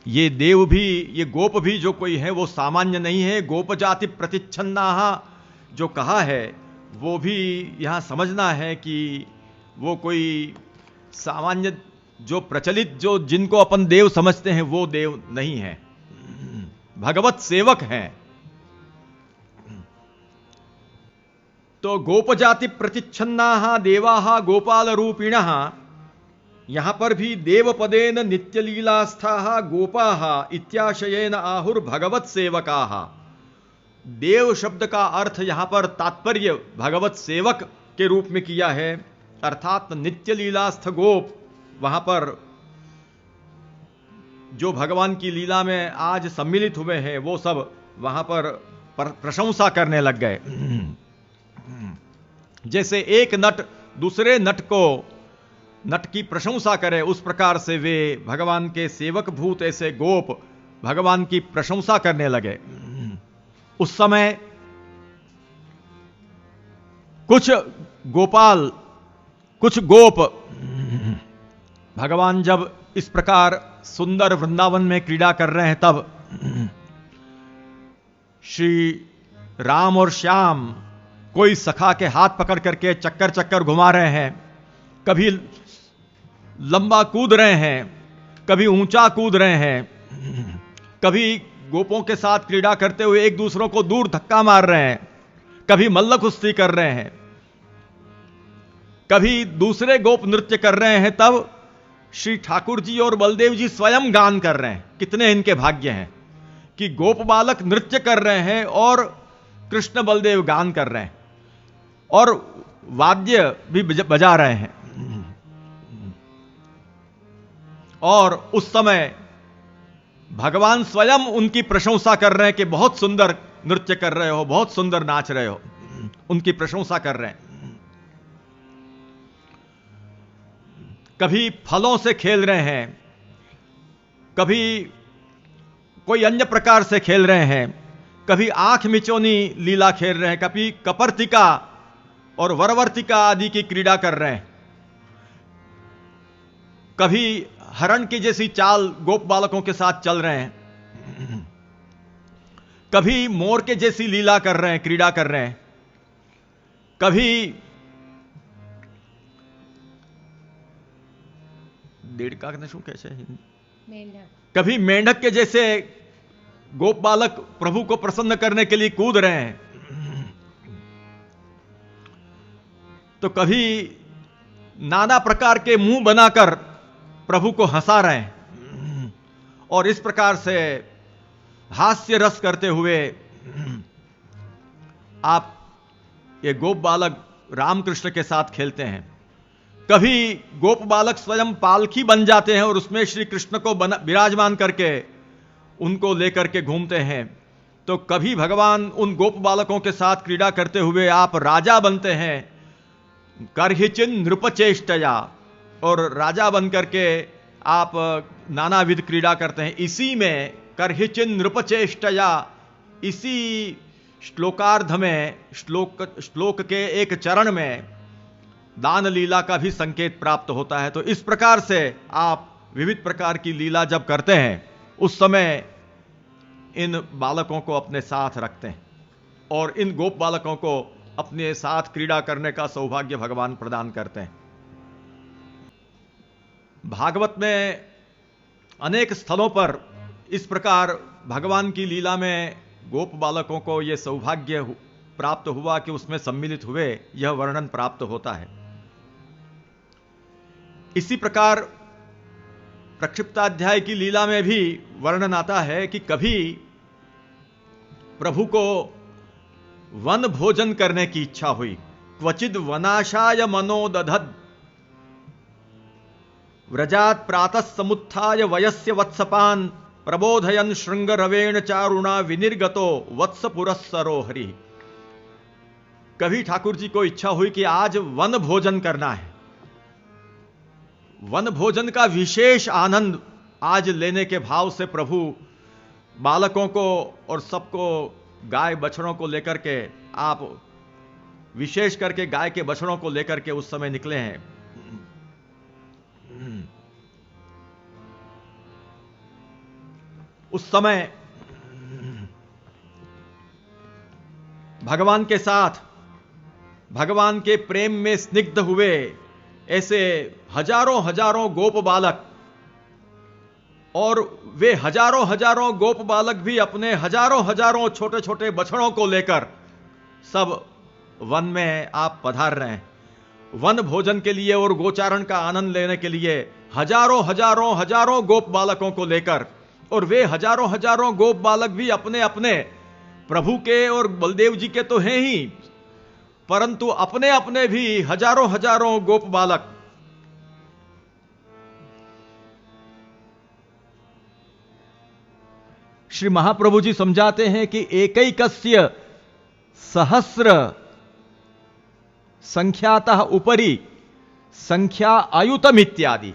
ये देव भी, ये गोप भी जो कोई है वो सामान्य नहीं है। गोप जाति प्रतिच्छन्ना जो कहा है वो भी यहां समझना है कि वो कोई सामान्य जो प्रचलित जो जिनको अपन देव समझते हैं वो देव नहीं है, भगवत सेवक हैं। तो गोप जाति प्रतिच्छन्नाः देवाः गोपाल रूपिणः, यहां पर भी देव पदेन नित्य लीलास्थाः गोपाः इत्याशयेन आहुर भगवत सेवकाः। देव शब्द का अर्थ यहां पर तात्पर्य भगवत सेवक के रूप में किया है, अर्थात नित्य लीलास्थ गोप वहां पर जो भगवान की लीला में आज सम्मिलित हुए हैं वो सब वहां पर प्रशंसा करने लग गए। जैसे एक नट दूसरे नट की प्रशंसा करे, उस प्रकार से वे भगवान के सेवक भूत ऐसे गोप भगवान की प्रशंसा करने लगे। उस समय कुछ गोपाल, कुछ गोप भगवान जब इस प्रकार सुंदर वृंदावन में क्रीड़ा कर रहे हैं, तब श्री राम और श्याम कोई सखा के हाथ पकड़ करके चक्कर चक्कर घुमा रहे हैं, कभी लंबा कूद रहे हैं, कभी ऊंचा कूद रहे हैं, कभी गोपों के साथ क्रीड़ा करते हुए एक दूसरों को दूर धक्का मार रहे हैं, कभी मल्ल कुश्ती कर रहे हैं, कभी दूसरे गोप नृत्य कर रहे हैं। तब श्री ठाकुर जी और बलदेव जी स्वयं गान कर रहे हैं। कितने इनके भाग्य हैं कि गोप बालक नृत्य कर रहे हैं और कृष्ण बलदेव गान कर रहे हैं और वाद्य भी बजा रहे हैं। और उस समय भगवान स्वयं उनकी प्रशंसा कर रहे हैं कि बहुत सुंदर नृत्य कर रहे हो, बहुत सुंदर नाच रहे हो, उनकी प्रशंसा कर रहे हैं। कभी फलों से खेल रहे हैं, कभी कोई अन्य प्रकार से खेल रहे हैं, कभी आंख मिचौनी लीला खेल रहे हैं, कभी कपर्तिका और वरवर्तिका आदि की क्रीड़ा कर रहे हैं, कभी हरण की जैसी चाल गोप बालकों के साथ चल रहे हैं, कभी मोर के जैसी लीला कर रहे हैं, क्रीड़ा कर रहे हैं, कभी देड़का कैसे हिंदी, कभी मेंढक के जैसे गोप बालक प्रभु को प्रसन्न करने के लिए कूद रहे हैं, तो कभी नाना प्रकार के मुंह बनाकर प्रभु को हंसा रहे हैं। और इस प्रकार से हास्य रस करते हुए आप ये गोप बालक रामकृष्ण के साथ खेलते हैं। कभी गोप बालक स्वयं पालकी बन जाते हैं और उसमें श्री कृष्ण को विराजमान करके उनको लेकर के घूमते हैं। तो कभी भगवान उन गोप बालकों के साथ क्रीड़ा करते हुए आप राजा बनते हैं, करहिचिन नृपचेष्टया, और राजा बन करके आप नानाविध क्रीड़ा करते हैं। इसी में करहिचिन नृपचेष्टया, इसी श्लोकार्ध में श्लोक के एक चरण में दान लीला का भी संकेत प्राप्त होता है। तो इस प्रकार से आप विविध प्रकार की लीला जब करते हैं उस समय इन बालकों को अपने साथ रखते हैं और इन गोप बालकों को अपने साथ क्रीड़ा करने का सौभाग्य भगवान प्रदान करते हैं। भागवत में अनेक स्थलों पर इस प्रकार भगवान की लीला में गोप बालकों को यह सौभाग्य प्राप्त हुआ कि उसमें सम्मिलित हुए, यह वर्णन प्राप्त होता है। इसी प्रकार प्रक्षिप्ताध्याय की लीला में भी वर्णन आता है कि कभी प्रभु को वन भोजन करने की इच्छा हुई। क्वचिद वनाशाय मनोदधद व्रजात प्रातः समुत्थाय वयस्य वत्सपान प्रबोधयन श्रृंग रवेण चारुणा विनिर्गतो वत्स पुरस्सरो हरि। कभी ठाकुर जी को इच्छा हुई कि आज वन भोजन करना है, वन भोजन का विशेष आनंद आज लेने के भाव से प्रभु बालकों को और सबको गाय बछड़ों को लेकर के, आप विशेष करके गाय के बछड़ों को लेकर के उस समय निकले हैं। उस समय भगवान के साथ, भगवान के प्रेम में स्निग्ध हुए ऐसे हजारों हजारों गोप बालक, और वे हजारों हजारों गोप बालक भी अपने हजारों हजारों छोटे छोटे बछड़ों को लेकर सब वन में आप पधार रहे हैं, वन भोजन के लिए और गोचारण का आनंद लेने के लिए हजारों हजारों हजारों गोप बालकों को लेकर। और वे हजारों हजारों गोप बालक भी अपने अपने प्रभु के और बलदेव जी के तो हैं ही, परंतु अपने अपने भी हजारों हजारों गोप बालक श्री महाप्रभु जी समझाते हैं कि एकैकस्य सहस्र संख्यातः उपरि संख्या आयुतम इत्यादि।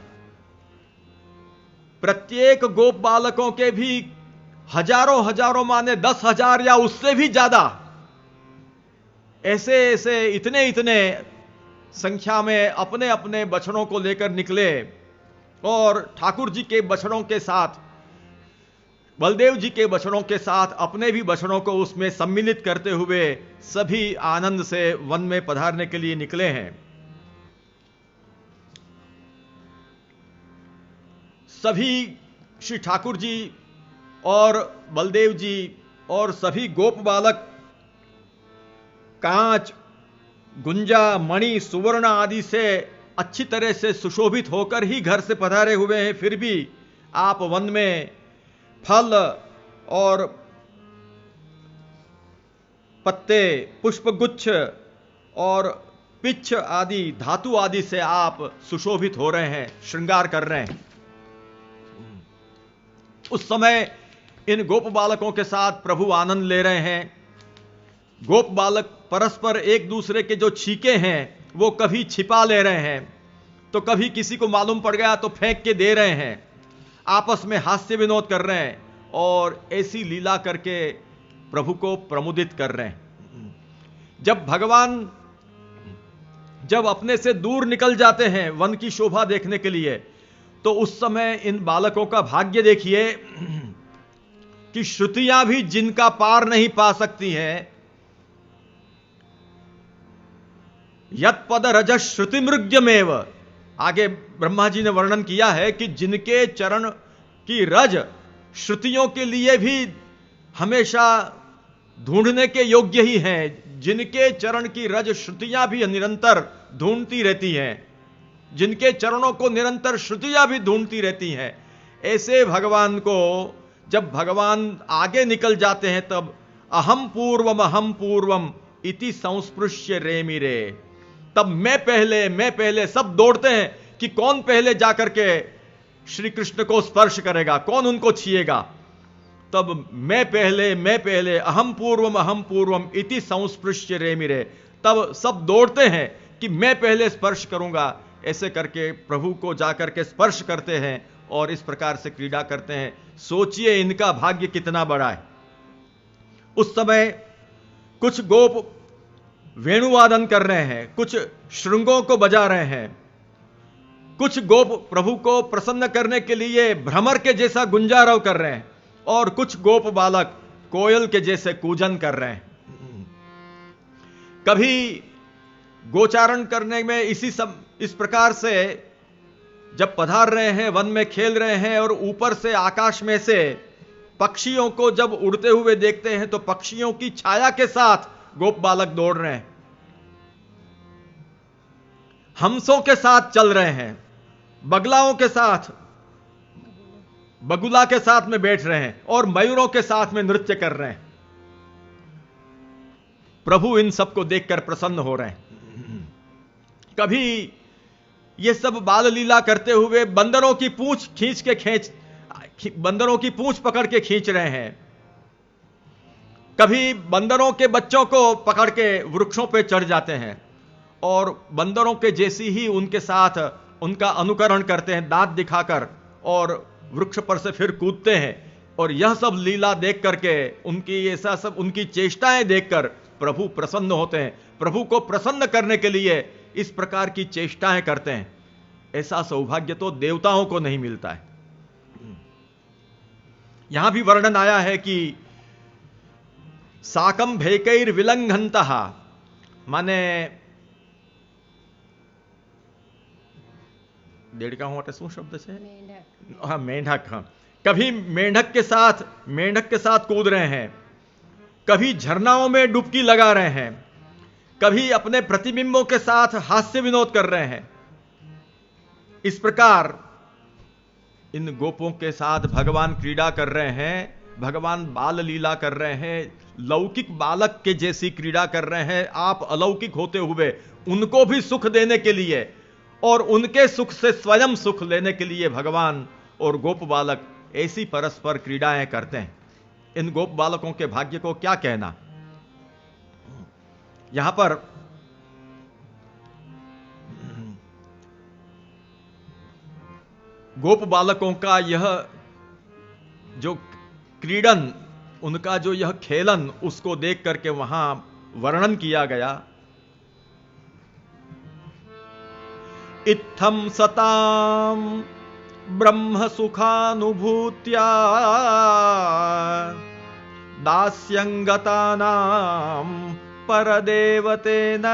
प्रत्येक गोप बालकों के भी हजारों हजारों माने 10,000 या उससे भी ज्यादा ऐसे ऐसे इतने इतने संख्या में अपने अपने बछड़ों को लेकर निकले और ठाकुर जी के बछड़ों के साथ, बलदेव जी के बछड़ों के साथ अपने भी बछड़ों को उसमें सम्मिलित करते हुए सभी आनंद से वन में पधारने के लिए निकले हैं। सभी श्री ठाकुर जी और बलदेव जी और सभी गोप बालक कांच, गुंजा, मणि, सुवर्ण आदि से अच्छी तरह से सुशोभित होकर ही घर से पधारे हुए हैं, फिर भी आप वन में फल और पत्ते, पुष्पगुच्छ और पिच्छ आदि धातु आदि से आप सुशोभित हो रहे हैं, श्रृंगार कर रहे हैं। उस समय इन गोप बालकों के साथ प्रभु आनंद ले रहे हैं। गोप बालक परस्पर एक दूसरे के जो छीके हैं वो कभी छिपा ले रहे हैं, तो कभी किसी को मालूम पड़ गया तो फेंक के दे रहे हैं, आपस में हास्य विनोद कर रहे हैं और ऐसी लीला करके प्रभु को प्रमुदित कर रहे हैं। जब भगवान जब अपने से दूर निकल जाते हैं वन की शोभा देखने के लिए, तो उस समय इन बालकों का भाग्य देखिए कि श्रुतियां भी जिनका पार नहीं पा सकती हैं, यत्पद रज श्रुति मृग्यमेव, आगे ब्रह्मा जी ने वर्णन किया है कि जिनके चरण की रज श्रुतियों के लिए भी हमेशा ढूंढने के योग्य ही हैं, जिनके चरण की रज श्रुतियां भी निरंतर ढूंढती रहती हैं, जिनके चरणों को निरंतर श्रुतियां भी ढूंढती रहती हैं, ऐसे भगवान को जब भगवान आगे निकल जाते हैं तब अहम पूर्वम इति संस्पृश्य रेमिरे, तब मैं पहले सब दौड़ते हैं कि कौन पहले जाकर के श्री कृष्ण को स्पर्श करेगा, कौन उनको छीएगा। तब मैं पहले अहम पूर्वम इति संस्पृश्य रेमिरे, तब सब दौड़ते हैं कि मैं पहले स्पर्श करूंगा। ऐसे करके प्रभु को जाकर के स्पर्श करते हैं और इस प्रकार से क्रीड़ा करते हैं। सोचिए इनका भाग्य कितना बड़ा है। उस समय कुछ गोप वेणुवादन कर रहे हैं, कुछ श्रृंगों को बजा रहे हैं, कुछ गोप प्रभु को प्रसन्न करने के लिए भ्रमर के जैसा गुंजारव कर रहे हैं और कुछ गोप बालक कोयल के जैसे कूजन कर रहे हैं। कभी गोचारण करने में इस प्रकार से जब पधार रहे हैं, वन में खेल रहे हैं और ऊपर से आकाश में से पक्षियों को जब उड़ते हुए देखते हैं तो पक्षियों की छाया के साथ गोप बालक दौड़ रहे हैं, हंसों के साथ चल रहे हैं, बगलाओं के साथ, बगुला के साथ में बैठ रहे हैं और मयूरों के साथ में नृत्य कर रहे हैं। प्रभु इन सबको देखकर प्रसन्न हो रहे हैं। कभी ये सब बाल लीला करते हुए बंदरों की पूंछ पकड़ के खींच रहे हैं, कभी बंदरों के बच्चों को पकड़ के वृक्षों पे चढ़ जाते हैं और बंदरों के जैसी ही उनके साथ उनका अनुकरण करते हैं दांत दिखाकर और वृक्ष पर से फिर कूदते हैं। और यह सब लीला देख करके उनकी चेष्टाएं देखकर प्रभु प्रसन्न होते हैं, प्रभु को प्रसन्न करने के लिए इस प्रकार की चेष्टाएं करते हैं। ऐसा सौभाग्य तो देवताओं को नहीं मिलता है। यहां भी वर्णन आया है कि साकम भेकैर विलंघंतः, माने દેડકા માટે શું શબ્દ છે? मेंढक। हाँ, मेंढक। हाँ, कभी मेंढक के साथ कूद रहे हैं, कभी झरनाओं में डुबकी लगा रहे हैं, कभी अपने प्रतिबिंबों के साथ हास्य विनोद कर रहे हैं। इस प्रकार इन गोपों के साथ भगवान क्रीड़ा कर रहे हैं, भगवान बाल लीला कर रहे हैं, लौकिक बालक के जैसी क्रीड़ा कर रहे हैं। आप अलौकिक होते हुए उनको भी सुख देने के लिए और उनके सुख से स्वयं सुख लेने के लिए भगवान और गोप बालक ऐसी परस्पर क्रीड़ाएं करते हैं। इन गोप बालकों के भाग्य को क्या कहना। यहां पर गोप बालकों का यह जो क्रीडन, उनका जो यह खेलन, उसको देख करके वहां वर्णन किया गया। इत्थम सताम ब्रह्म सुखानुभूत्या दास्यंगतानां परदैवतेन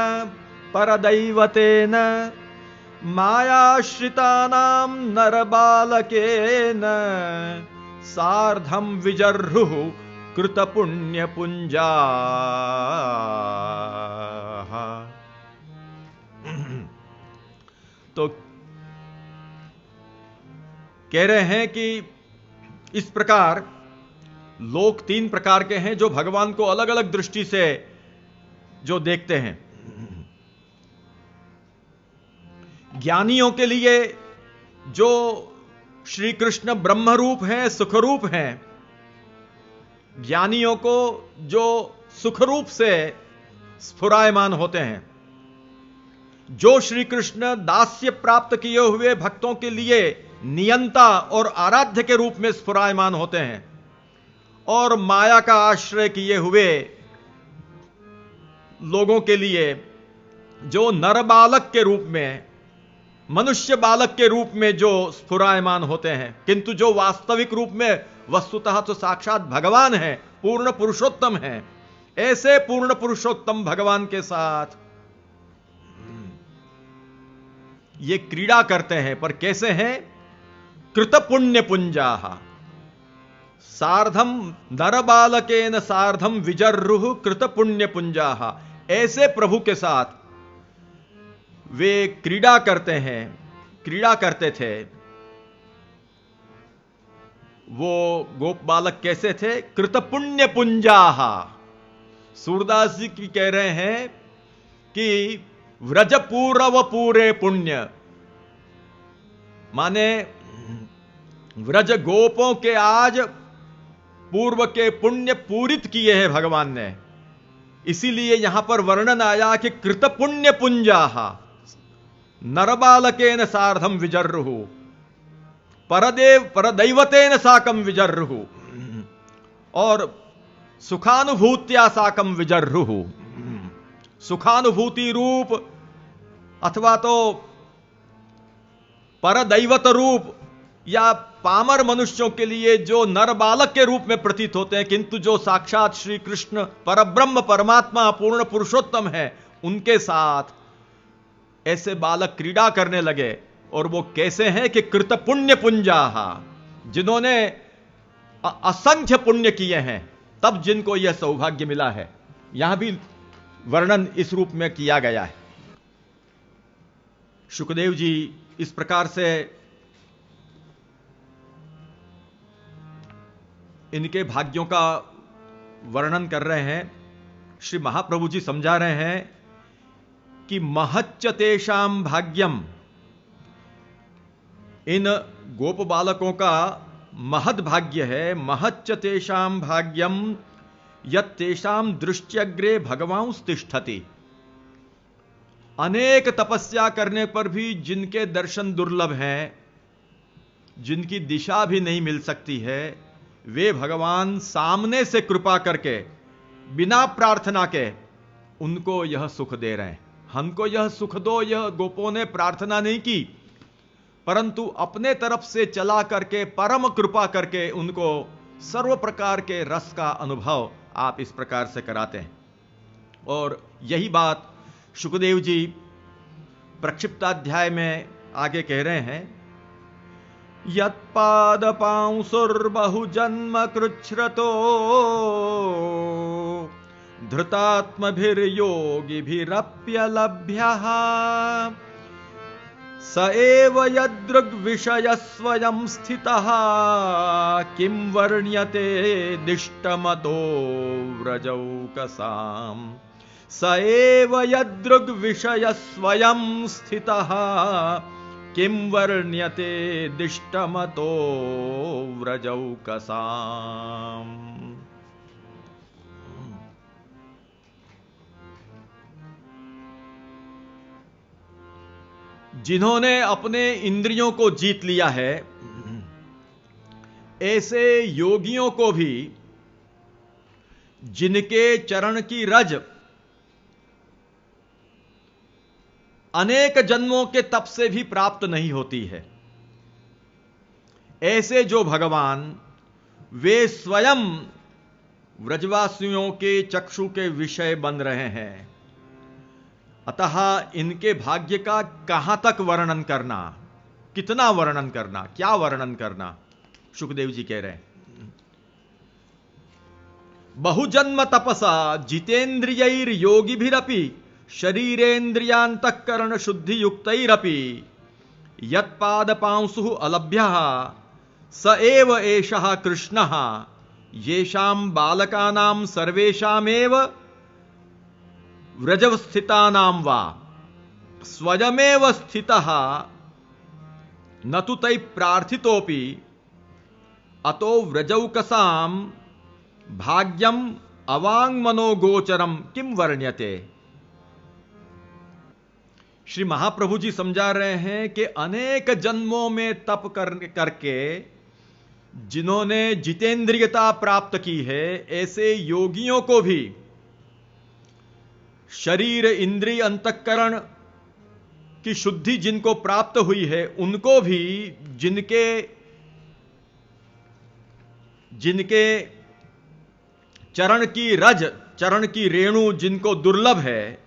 मायाश्रितानां नरबालकेन सार्धं विजर्रुः कृतपुण्यपुञ्जाः। तो कह रहे हैं कि इस प्रकार लोग तीन प्रकार के हैं जो भगवान को अलग अलग दृष्टि से जो देखते हैं। ज्ञानियों के लिए जो श्री कृष्ण ब्रह्म रूप हैं, सुख रूप हैं, ज्ञानियों को जो सुख रूप से स्फुरायमान होते हैं, जो श्री कृष्ण दास्य प्राप्त किए हुए भक्तों के लिए नियंता और आराध्य के रूप में स्फुरायमान होते हैं, और माया का आश्रय किए हुए लोगों के लिए जो नर बालक के रूप में, मनुष्य बालक के रूप में जो स्फुरायमान होते हैं, किंतु जो वास्तविक रूप में वस्तुतः तो साक्षात भगवान है, पूर्ण पुरुषोत्तम है। ऐसे पूर्ण पुरुषोत्तम भगवान के साथ ये क्रीड़ा करते हैं, पर कैसे हैं? कृत पुण्य पुंजाः सार्धम नरबालकेन सार्धम विजर्रुः कृत पुण्य पुंजाः। ऐसे प्रभु के साथ वे क्रीड़ा करते हैं, क्रीड़ा करते थे। वो गोप बालक कैसे थे? कृत पुण्य पुंजाः। सूरदास जी की कह रहे हैं कि व्रज पूरव पूरे पुण्य, माने व्रज गोपों के आज पूर्व के पुण्य पूरित किए हैं भगवान ने। इसीलिए यहां पर वर्णन आया कि कृत पुण्य पुंजाः नरबालकेन सार्धम विजर्रुः परदैवतेन साकं विजर्रुः और सुखानुभूत्या साकं विजर्रुः। सुखानुभूति रूप अथवा तो परदैवत रूप या पामर मनुष्यों के लिए जो नर बालक के रूप में प्रतीत होते हैं, किंतु जो साक्षात श्री कृष्ण परब्रह्म परमात्मा पूर्ण पुरुषोत्तम है, उनके साथ ऐसे बालक क्रीड़ा करने लगे। और वो कैसे हैं कि कृत पुण्य पुंजाः, जिन्होंने असंख्य पुण्य किए हैं, तब जिनको यह सौभाग्य मिला है। यहां भी वर्णन इस रूप में किया गया है। शुकदेव जी इस प्रकार से इनके भाग्यों का वर्णन कर रहे हैं। श्री महाप्रभु जी समझा रहे हैं कि महच्च तेषां भाग्यम, इन गोप बालकों का महद भाग्य है। महच्च तेषां भाग्यम यत् तेषां दृष्ट्यग्रे भगवांस तिष्ठति। अनेक तपस्या करने पर भी जिनके दर्शन दुर्लभ हैं, जिनकी दिशा भी नहीं मिल सकती है, वे भगवान सामने से कृपा करके बिना प्रार्थना के उनको यह सुख दे रहे हैं। हमको यह सुख दो, यह गोपों ने प्रार्थना नहीं की, परंतु अपने तरफ से चला करके परम कृपा करके उनको सर्व प्रकार के रस का अनुभव आप इस प्रकार से कराते हैं। और यही बात शुकदेव जी प्रक्षिप्ताध्याय में आगे कह रहे हैं, यत्पादपांसुर्बहुजन्म कृच्छ्रतो धृतात्मभिर्योगिभिरप्यलभ्यः स एव यदृग्विषयस्वयं स्थितः किं वर्ण्यते दिष्टमतो व्रजौकसाम् स एव यदृग्विषयस्वयं स्थितः किं वर्ण्यते दिष्टमतो व्रजौकसाम्। जिन्होंने अपने इंद्रियों को जीत लिया है, ऐसे योगियों को भी जिनके चरण की रज अनेक जन्मों के तप से भी प्राप्त नहीं होती है, ऐसे जो भगवान वे स्वयं व्रजवासियों के चक्षु के विषय बन रहे हैं, अतः इनके भाग्य का कहां तक वर्णन करना, कितना वर्णन करना, क्या वर्णन करना। सुखदेव जी कह रहे हैं, बहुजन्म तपसा जितेन्द्रियैर योगिभिरपि शरीरेन्द्रियांतःकरण शुद्धि युक्तैरपि यत्पादपांसुः अलभ्यः स एव एषः कृष्णः येषां बालकानां सर्वेषामेव व्रजवस्थितानां वा स्वयमेव स्थितः न तु तैः प्रार्थितोऽपि अतो व्रजौकसां भाग्यम अवाङ्मनोगोचरम किम वर्ण्यते। श्री महाप्रभु जी समझा रहे हैं कि अनेक जन्मों में तप करके जिन्होंने जितेंद्रियता प्राप्त की है, ऐसे योगियों को भी शरीर इंद्रिय अंतःकरण की शुद्धि जिनको प्राप्त हुई है, उनको भी जिनके चरण की रज, चरण की रेणु जिनको दुर्लभ है,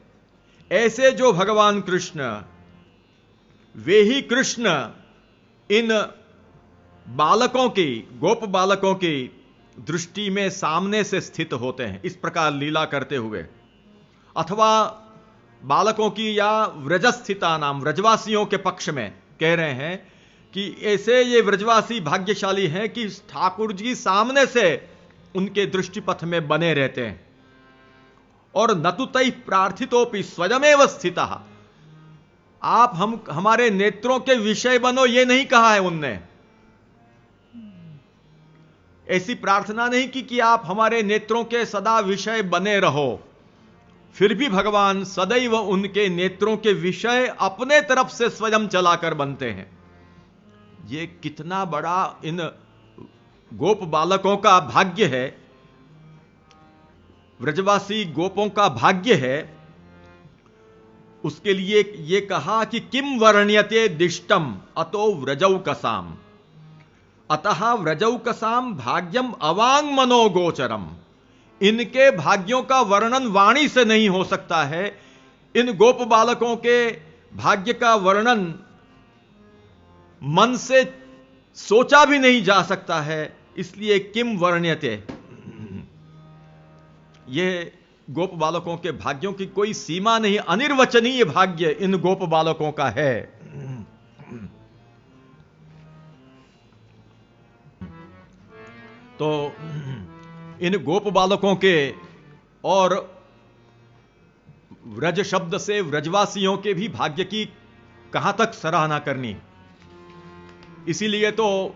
ऐसे जो भगवान कृष्ण, वे ही कृष्ण इन बालकों की, गोप बालकों की दृष्टि में सामने से स्थित होते हैं, इस प्रकार लीला करते हुए, अथवा बालकों की या व्रजस्थिता नाम व्रजवासियों के पक्ष में कह रहे हैं कि ऐसे ये व्रजवासी भाग्यशाली हैं कि ठाकुर जी सामने से उनके दृष्टिपथ में बने रहते हैं। और नतु तैः प्रार्थितोपि स्वयमेव स्थितः, आप हमारे नेत्रों के विषय बनो, ये नहीं कहा है उनने, ऐसी प्रार्थना नहीं की कि आप हमारे नेत्रों के सदा विषय बने रहो, फिर भी भगवान सदैव उनके नेत्रों के विषय अपने तरफ से स्वयं चलाकर बनते हैं। ये कितना बड़ा इन गोप बालकों का भाग्य है, व्रजवासी गोपों का भाग्य है। उसके लिए ये कहा कि किम वर्ण्यते दिष्टम अतो व्रजौकसाम, अतः व्रजौकसाम भाग्यम अवांग मनोगोचरम। इनके भाग्यों का वर्णन वाणी से नहीं हो सकता है, इन गोप बालकों के भाग्य का वर्णन मन से सोचा भी नहीं जा सकता है, इसलिए किम वर्ण्यते। यह गोप बालकों के भाग्यों की कोई सीमा नहीं, अनिर्वचनीय भाग्य इन गोप बालकों का है। तो इन गोप बालकों के और व्रज शब्द से व्रजवासियों के भी भाग्य की कहां तक सराहना करनी। इसीलिए तो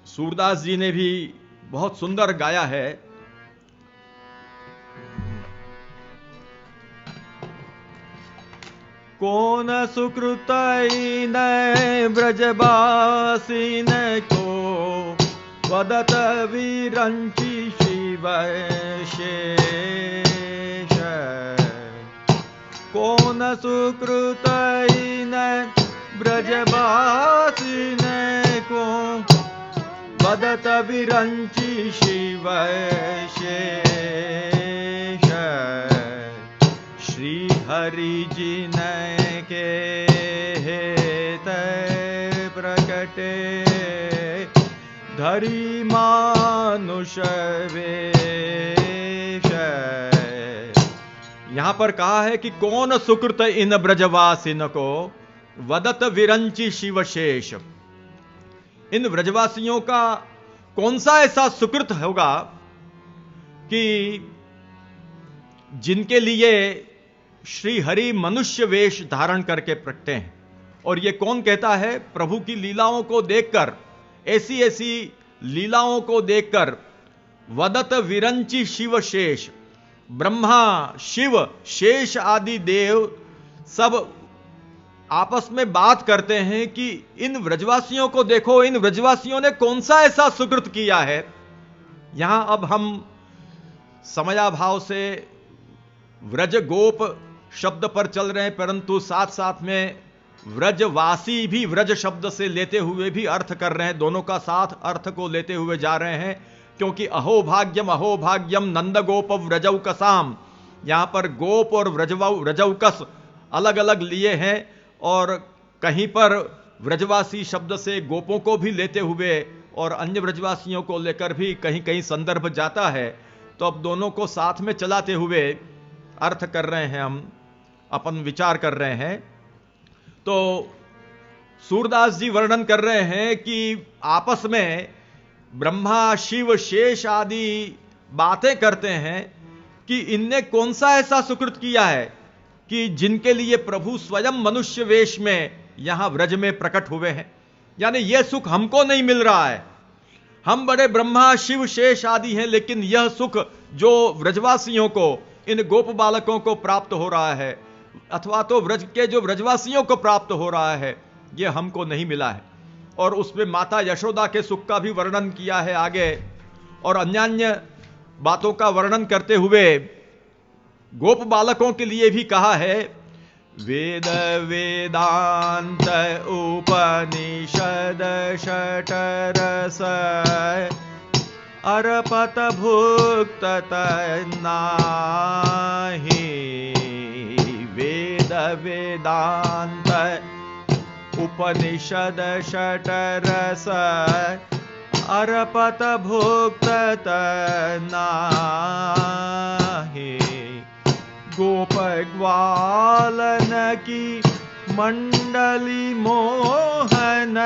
सूरदास जी ने भी बहुत सुंदर गाया है, कौन सुकृतैन ब्रजवासिन को वदत विरंचि शिव शेष। कौन सुकृतैन ब्रजवासिन को वदत विरंचि शिव शेष। श्री हरि जी ने के हेत प्रकटे धरी मानुष वेश। यहां पर कहा है कि कौन सुकृत इन ब्रजवासिन को वदत विरंची शिवशेष। इन ब्रजवासियों का कौन सा ऐसा सुकृत होगा कि जिनके लिए श्री हरि मनुष्य वेश धारण करके प्रकटे हैं। और ये कौन कहता है? प्रभु की लीलाओं को देखकर, ऐसी ऐसी लीलाओं को देखकर वदत विरंची शिव शेष, ब्रह्मा शिव शेष आदि देव सब आपस में बात करते हैं कि इन व्रजवासियों को देखो, इन व्रजवासियों ने कौन सा ऐसा सुकृत किया है। यहां अब हम समयाभाव से व्रज गोप शब्द पर चल रहे हैं, परंतु साथ साथ में व्रजवासी भी व्रज शब्द से लेते हुए भी अर्थ कर रहे हैं। दोनों का साथ अर्थ को लेते हुए जा रहे हैं, क्योंकि अहो भाग्यम नंद गोप व्रजौकसाम, यहां पर गोप और व्रजौकस अलग अलग लिए हैं, और कहीं पर व्रजवासी शब्द से गोपों को भी लेते हुए और अन्य व्रजवासियों को लेकर भी कहीं कहीं संदर्भ जाता है। तो अब दोनों को साथ में चलाते हुए अर्थ कर रहे हैं, हम अपन विचार कर रहे हैं। तो सूरदास जी वर्णन कर रहे हैं कि आपस में ब्रह्मा शिव शेष आदि बातें करते हैं कि इनने कौन सा ऐसा सुकृत किया है कि जिनके लिए प्रभु स्वयं मनुष्य वेश में यहां व्रज में प्रकट हुए हैं। यानी यह सुख हमको नहीं मिल रहा है, हम बड़े ब्रह्मा शिव शेष आदि हैं, लेकिन यह सुख जो व्रजवासियों को, इन गोप बालकों को प्राप्त हो रहा है, अथवा तो व्रज के जो व्रजवासियों को प्राप्त हो रहा है, यह हमको नहीं मिला है। और उसमें माता यशोदा के सुख का भी वर्णन किया है आगे, और अन्य बातों का वर्णन करते हुए गोप बालकों के लिए भी कहा है, वेद वेदांत उपनिषद षटरस अरपत भुक्त नाही। वेद वेदांत उपनिषद षटरस अरपत भुक्त नाही। गोप ग्वालन की मंडली मोहन,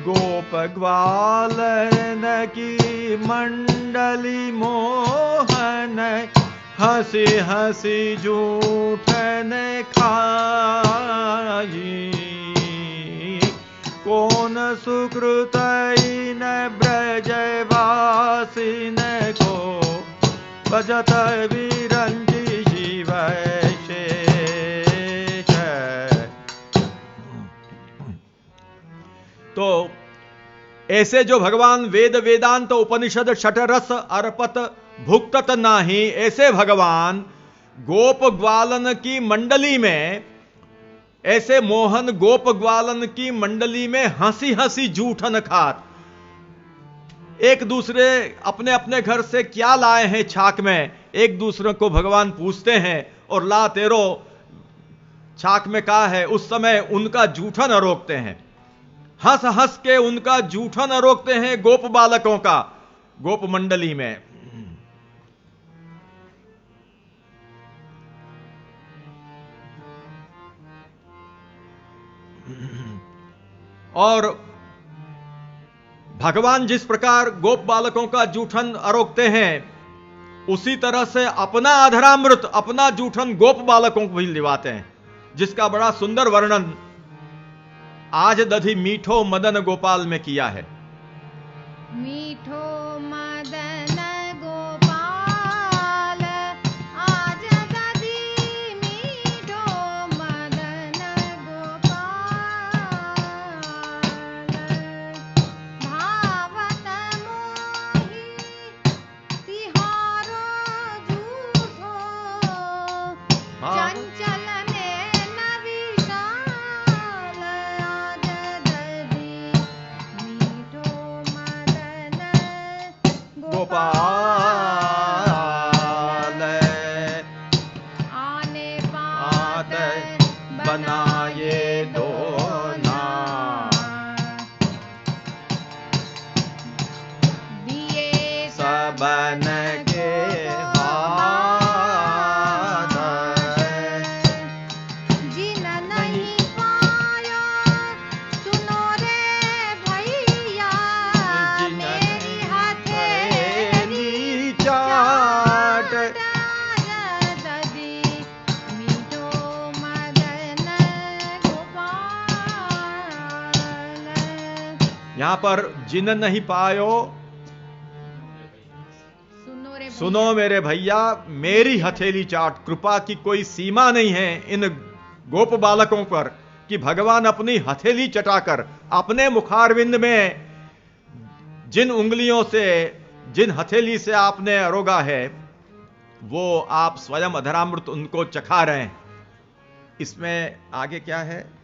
गोप ग्वालन की मंडली मोहन, हंसी हंसी जूठन खाई। कौन सुकृत इन ब्रजवासिन को भजत विरंची शिव शेष। तो ऐसे जो भगवान वेद वेदांत उपनिषद षटरस अर्पत भुक्तत नाही, ऐसे भगवान गोप ग्वालन की मंडली में, ऐसे मोहन गोप ग्वालन की मंडली में हंसी हंसी जूठन खात, एक दूसरे अपने अपने घर से क्या लाए हैं छाक में, एक दूसरे को भगवान पूछते हैं, और ला तेरो छाक में कहा है, उस समय उनका जूठन रोकते हैं, हंस हंस के उनका जूठन रोकते हैं गोप बालकों का, गोप मंडली में। और भगवान जिस प्रकार गोप बालकों का जूठन अरोकते हैं, उसी तरह से अपना अधरामृत, अपना जूठन गोप बालकों को भी लिवाते हैं, जिसका बड़ा सुंदर वर्णन आज दधि मीठो मदन गोपाल में किया है। मीठो मदन गोपाल, आज दधि मीठो मदन गोपाल, भावत मोहि तिहारो झूठो, चंचल नैन विशाल, आज दधि मीठो मदन बनाए दो ना। दिए सबन के हाथ, जिन नहीं पाया सुनो रे भैया, मेरी हथेली चाट। ददी मीठो मदन गोपाल। यहां पर जिन नहीं पायो, सुनो मेरे भैया, मेरी हथेली चाट। कृपा की कोई सीमा नहीं है इन गोप बालकों पर कि भगवान अपनी हथेली चटाकर अपने मुखारविंद में जिन उंगलियों से, जिन हथेली से आपने अरोगा है, वो आप स्वयं अधरामृत उनको चखा रहे हैं। इसमें आगे क्या है?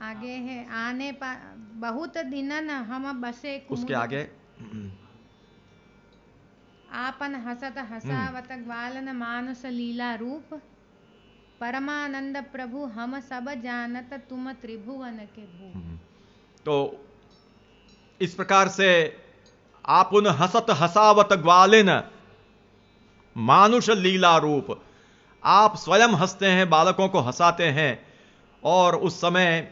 आगे है आने बहुत दिनन हम बसे कुमुद। उसके आगे आपन हसत हसावत ग्वालन मानुष लीला रूप, परमानंद प्रभु हम सब जानत तुम त्रिभुवन के भूप। तो इस प्रकार से आप उन हसत हसावत ग्वालिन मानुष लीला रूप, आप स्वयं हंसते हैं, बालकों को हंसाते हैं। और उस समय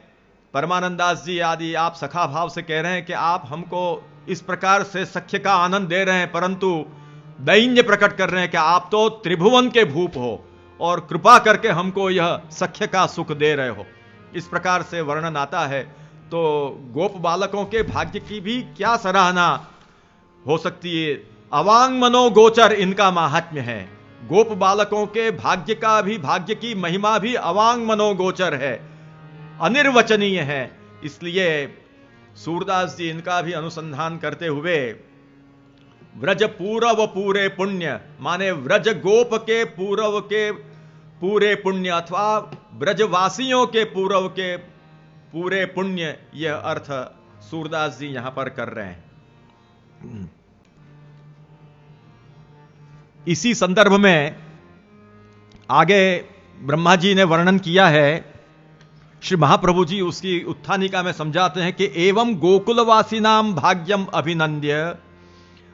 परमानंदास जी आदि आप सखा भाव से कह रहे हैं कि आप हमको इस प्रकार से सख्य का आनंद दे रहे हैं, परंतु दैन्य प्रकट कर रहे हैं कि आप तो त्रिभुवन के भूप हो और कृपा करके हमको यह सख्य का सुख दे रहे हो। इस प्रकार से वर्णन आता है। तो गोप बालकों के भाग्य की भी क्या सराहना हो सकती है। अवांग मनोगोचर इनका माहात्म्य है। गोप बालकों के भाग्य का भी, भाग्य की महिमा भी अवांग मनोगोचर है, अनिर्वचनीय है। इसलिए सूरदास जी इनका भी अनुसंधान करते हुए व्रज पूरव पूरे पुण्य, माने व्रज गोप के पूरव के पूरे पुण्य अथवा ब्रजवासियों के पूरव के पूरे पुण्य, यह अर्थ सूरदास जी यहां पर कर रहे हैं। इसी संदर्भ में आगे ब्रह्मा जी ने वर्णन किया है। श्री महाप्रभु जी उसकी उत्थानिका में समझाते हैं कि एवं गोकुलवासी नाम भाग्यम अभिनंद्य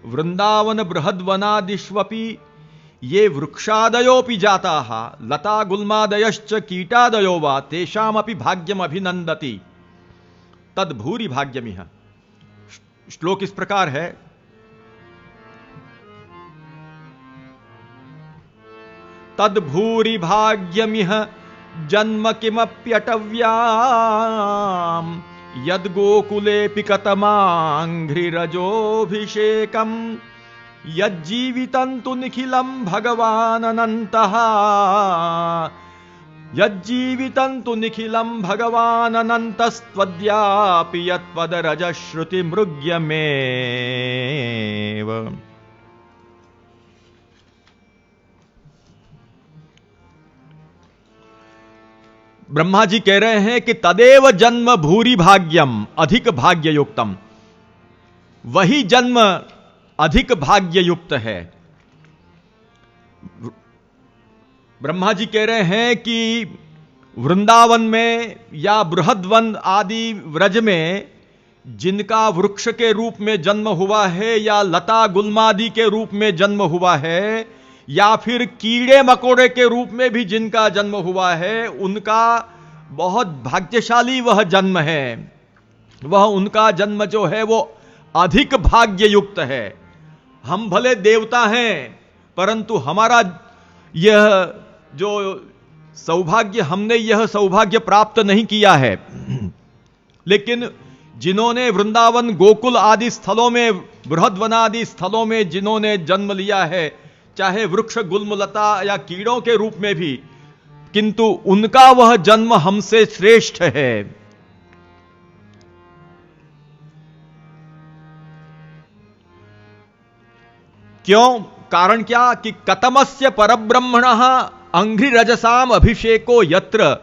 वृंदावन बृहद्वनादिष्वपि ये वृक्षादयोपि जाताः लता गुल्मादयश्च कीटादयो वा तेषामपि भाग्यम अभिनंदति तद भूरि भाग्यमिह। श्लोक इस प्रकार है। तद भूरि भाग्यमिह जन्म किमप्यटव्याम यद गोकुलेऽपि कतमाङ्घ्रिरजोऽभिषेकम् यज्जीवितं तु निखिलं भगवानन्तः यज्जीवितं तु निखिलं भगवानन्तस्त्वद्यापि यत्पदरजश्रुतिमृग्यमेव। ब्रह्मा जी कह रहे हैं कि तदेव जन्म भूरि भाग्यम, अधिक भाग्ययुक्तम, वही जन्म अधिक भाग्ययुक्त है। ब्रह्मा जी कह रहे हैं कि वृंदावन में या बृहद्वन आदि व्रज में जिनका वृक्ष के रूप में जन्म हुआ है या लता गुल्मादि के रूप में जन्म हुआ है या फिर कीड़े मकोड़े के रूप में भी जिनका जन्म हुआ है, उनका बहुत भाग्यशाली वह जन्म है। वह उनका जन्म जो है वो अधिक भाग्ययुक्त है। हम भले देवता हैं, परंतु हमारा यह जो सौभाग्य, हमने यह सौभाग्य प्राप्त नहीं किया है। लेकिन जिन्होंने वृंदावन गोकुल आदि स्थलों में, बृहद्वन आदि स्थलों में जिन्होंने जन्म लिया है, चाहे वृक्ष गुल्मलता या कीड़ों के रूप में भी, किंतु उनका वह जन्म हमसे श्रेष्ठ है। क्यों? कारण क्या कि कतमस्य परब्रह्मणः अंघ्रिरजसाम अभिषेको यत्र,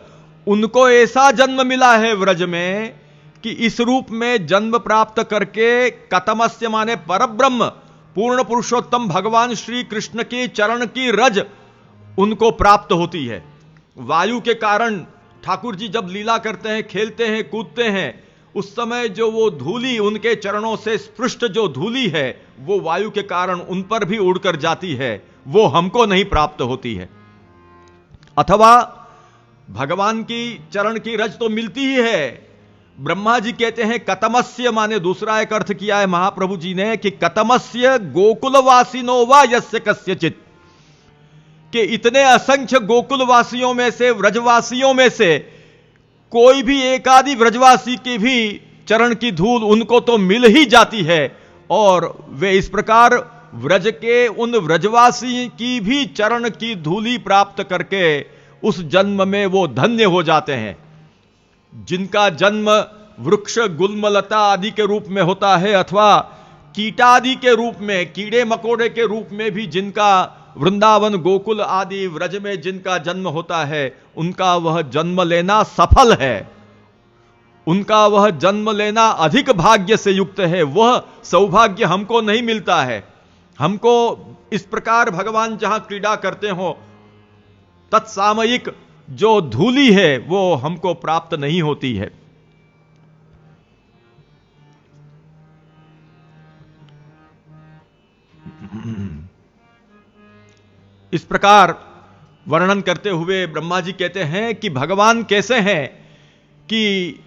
उनको ऐसा जन्म मिला है व्रज में कि इस रूप में जन्म प्राप्त करके कतमस्य माने परब्रह्म पूर्ण पुरुषोत्तम भगवान श्री कृष्ण के चरण की रज उनको प्राप्त होती है। वायु के कारण ठाकुर जी जब लीला करते हैं, खेलते हैं, कूदते हैं, उस समय जो वो धूली उनके चरणों से स्पृष्ट जो धूली है वो वायु के कारण उन पर भी उड़कर जाती है, वो हमको नहीं प्राप्त होती है। अथवा भगवान की चरण की रज तो मिलती ही है। ब्रह्मा जी कहते हैं कतमस्य, माने दूसरा एक अर्थ किया है महाप्रभु जी ने कि कतमस्य गोकुलवासिनो वा यस्य कस्यचित, कि इतने असंख्य गोकुलवासियों में से, व्रजवासियों में से कोई भी एक आदि व्रजवासी की भी चरण की धूल उनको तो मिल ही जाती है, और वे इस प्रकार व्रज के उन व्रजवासी की भी चरण की धूली प्राप्त करके उस जन्म में वो धन्य हो जाते हैं। जिनका जन्म वृक्ष गुल्मलता आदि के रूप में होता है, अथवा कीटादि के रूप में, कीड़े मकोड़े के रूप में भी जिनका वृंदावन गोकुल आदि व्रज में जिनका जन्म होता है, उनका वह जन्म लेना सफल है, उनका वह जन्म लेना अधिक भाग्य से युक्त है। वह सौभाग्य हमको नहीं मिलता है। हमको इस प्रकार भगवान जहां क्रीड़ा करते हो तत्सामयिक जो धूली है वो हमको प्राप्त नहीं होती है। इस प्रकार वर्णन करते हुए ब्रह्मा जी कहते हैं कि भगवान कैसे हैं कि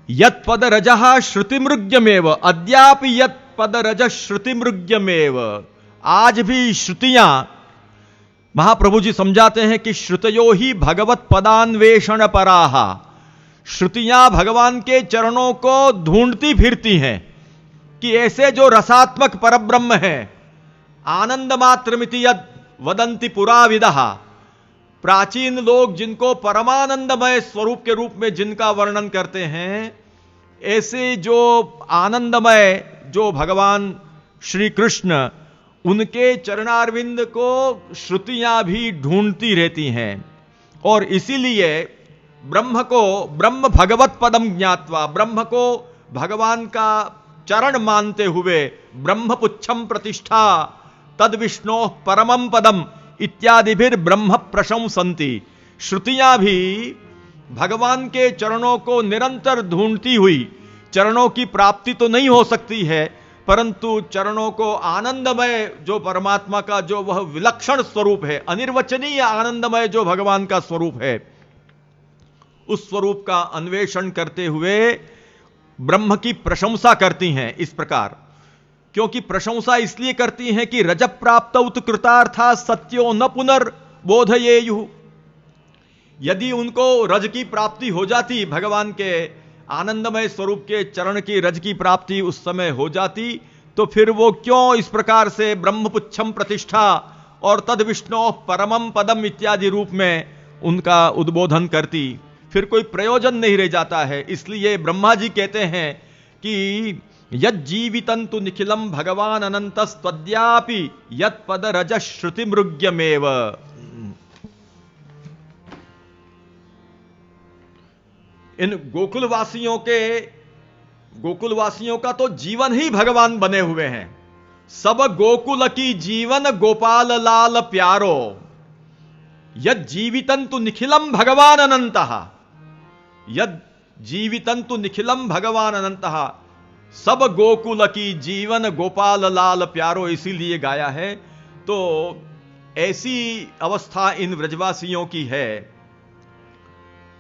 यत पद रजः श्रुतिमृग्यमेव, अद्यापि यत पद रज श्रुतिमृग्यमेव। आज भी श्रुतियां, महाप्रभु जी समझाते हैं कि श्रुतयो ही भगवत पदान्वेषण पराहा, श्रुतियां भगवान के चरणों को ढूंढती फिरती हैं कि ऐसे जो रसात्मक परब्रह्म है, आनंद मात्रमिति यद वदंति पुराविदः, प्राचीन लोग जिनको परमानंदमय स्वरूप के रूप में जिनका वर्णन करते हैं, ऐसे जो आनंदमय जो भगवान श्री कृष्ण, उनके चरणारविंद को श्रुतियां भी ढूंढती रहती हैं। और इसीलिए ब्रह्म को ब्रह्म भगवत पदम ज्ञात्वा, ब्रह्म को भगवान का चरण मानते हुए ब्रह्मपुच्छम प्रतिष्ठा तद विष्णो परमम पदम इत्यादि भी ब्रह्म प्रशंसन्ति। श्रुतियां भी भगवान के चरणों को निरंतर ढूंढती हुई, चरणों की प्राप्ति तो नहीं हो सकती है, परंतु चरणों को आनंदमय जो परमात्मा का जो वह विलक्षण स्वरूप है, अनिर्वचनीय आनंदमय जो भगवान का स्वरूप है, उस स्वरूप का अन्वेषण करते हुए ब्रह्म की प्रशंसा करती हैं। इस प्रकार क्योंकि प्रशंसा इसलिए करती हैं कि रज प्राप्त उत्कृतार्था सत्यो न पुनर्बोधयेयु। यदि उनको रज की प्राप्ति हो जाती, भगवान के आनंदमय स्वरूप के चरण की रज की प्राप्ति उस समय हो जाती, तो फिर वो क्यों इस प्रकार से ब्रह्मपुच्छम प्रतिष्ठा और तद विष्णो परमम पदम इत्यादि रूप में उनका उद्बोधन करती, फिर कोई प्रयोजन नहीं रह जाता है। इसलिए ब्रह्मा जी कहते हैं कि यद जीवितंतु निखिलम भगवान अनंतस्त्वद्यापि यत पद रज श्रुति मृग्यमेव। इन गोकुलवासियों का तो जीवन ही भगवान बने हुए हैं। सब गोकुल की जीवन गोपाल लाल प्यारो, यद जीवितंतु निखिलम भगवान अनंतः, यद जीवितंतु निखिलम भगवान अनंतः, सब गोकुल की जीवन गोपाल लाल प्यारो, इसीलिए गाया है। तो ऐसी अवस्था इन व्रजवासियों की है,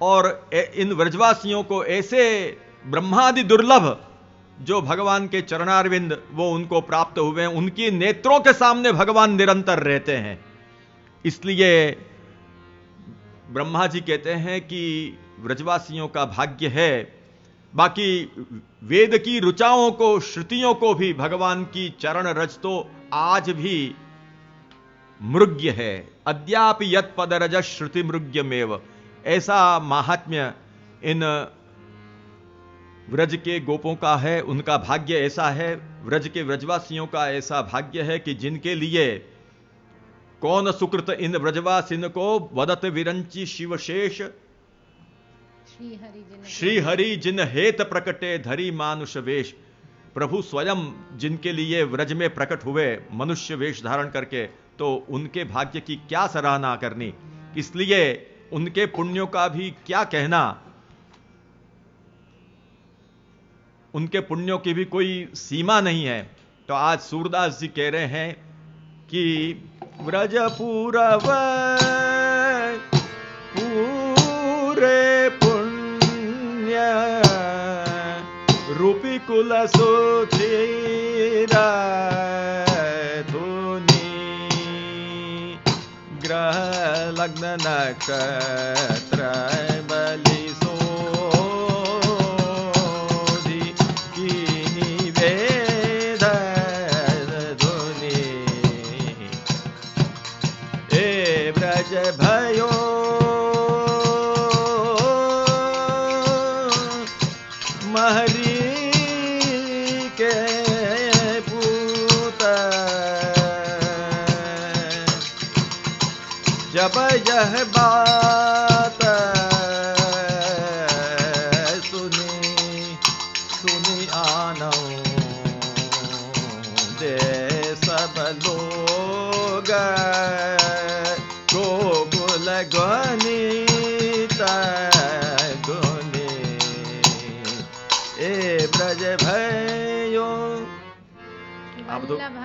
और इन व्रजवासियों को ऐसे ब्रह्मादि दुर्लभ जो भगवान के चरणारविंद वो उनको प्राप्त हुए हैं, उनकी नेत्रों के सामने भगवान निरंतर रहते हैं। इसलिए ब्रह्मा जी कहते हैं कि व्रजवासियों का भाग्य है। बाकी वेद की ऋचाओं को, श्रुतियों को भी भगवान की चरण रज तो आज भी मृग्य है। अद्यापि यत पद रज श्रुति मृग्यमेव, ऐसा महात्म्य इन व्रज के गोपों का है, उनका भाग्य ऐसा है। व्रज के व्रजवासियों का ऐसा भाग्य है कि जिनके लिए कौन सुकृत इन व्रजवासिन को वदत विरंची शिवशेष, श्री हरि जिन हेत प्रकटे धरी मानुष वेश। प्रभु स्वयं जिनके लिए व्रज में प्रकट हुए मनुष्य वेश धारण करके, तो उनके भाग्य की क्या सराहना करनी। इसलिए उनके पुण्यों का भी क्या कहना, उनके पुण्यों की भी कोई सीमा नहीं है। तो आज सूरदास जी कह रहे हैं कि व्रजपुरव पूरे पुण्य रूपी कुल सुधीरा धुनी ग्रह लग्न नक्षत्र बलि सोधी की निवेद धुनी ए ब्रज भयो महरी के पूत जब यह बात सुनी आनो दे सब लोग गोकुल गणित गुनी ए ब्रज भयो। आप दो वल्लभ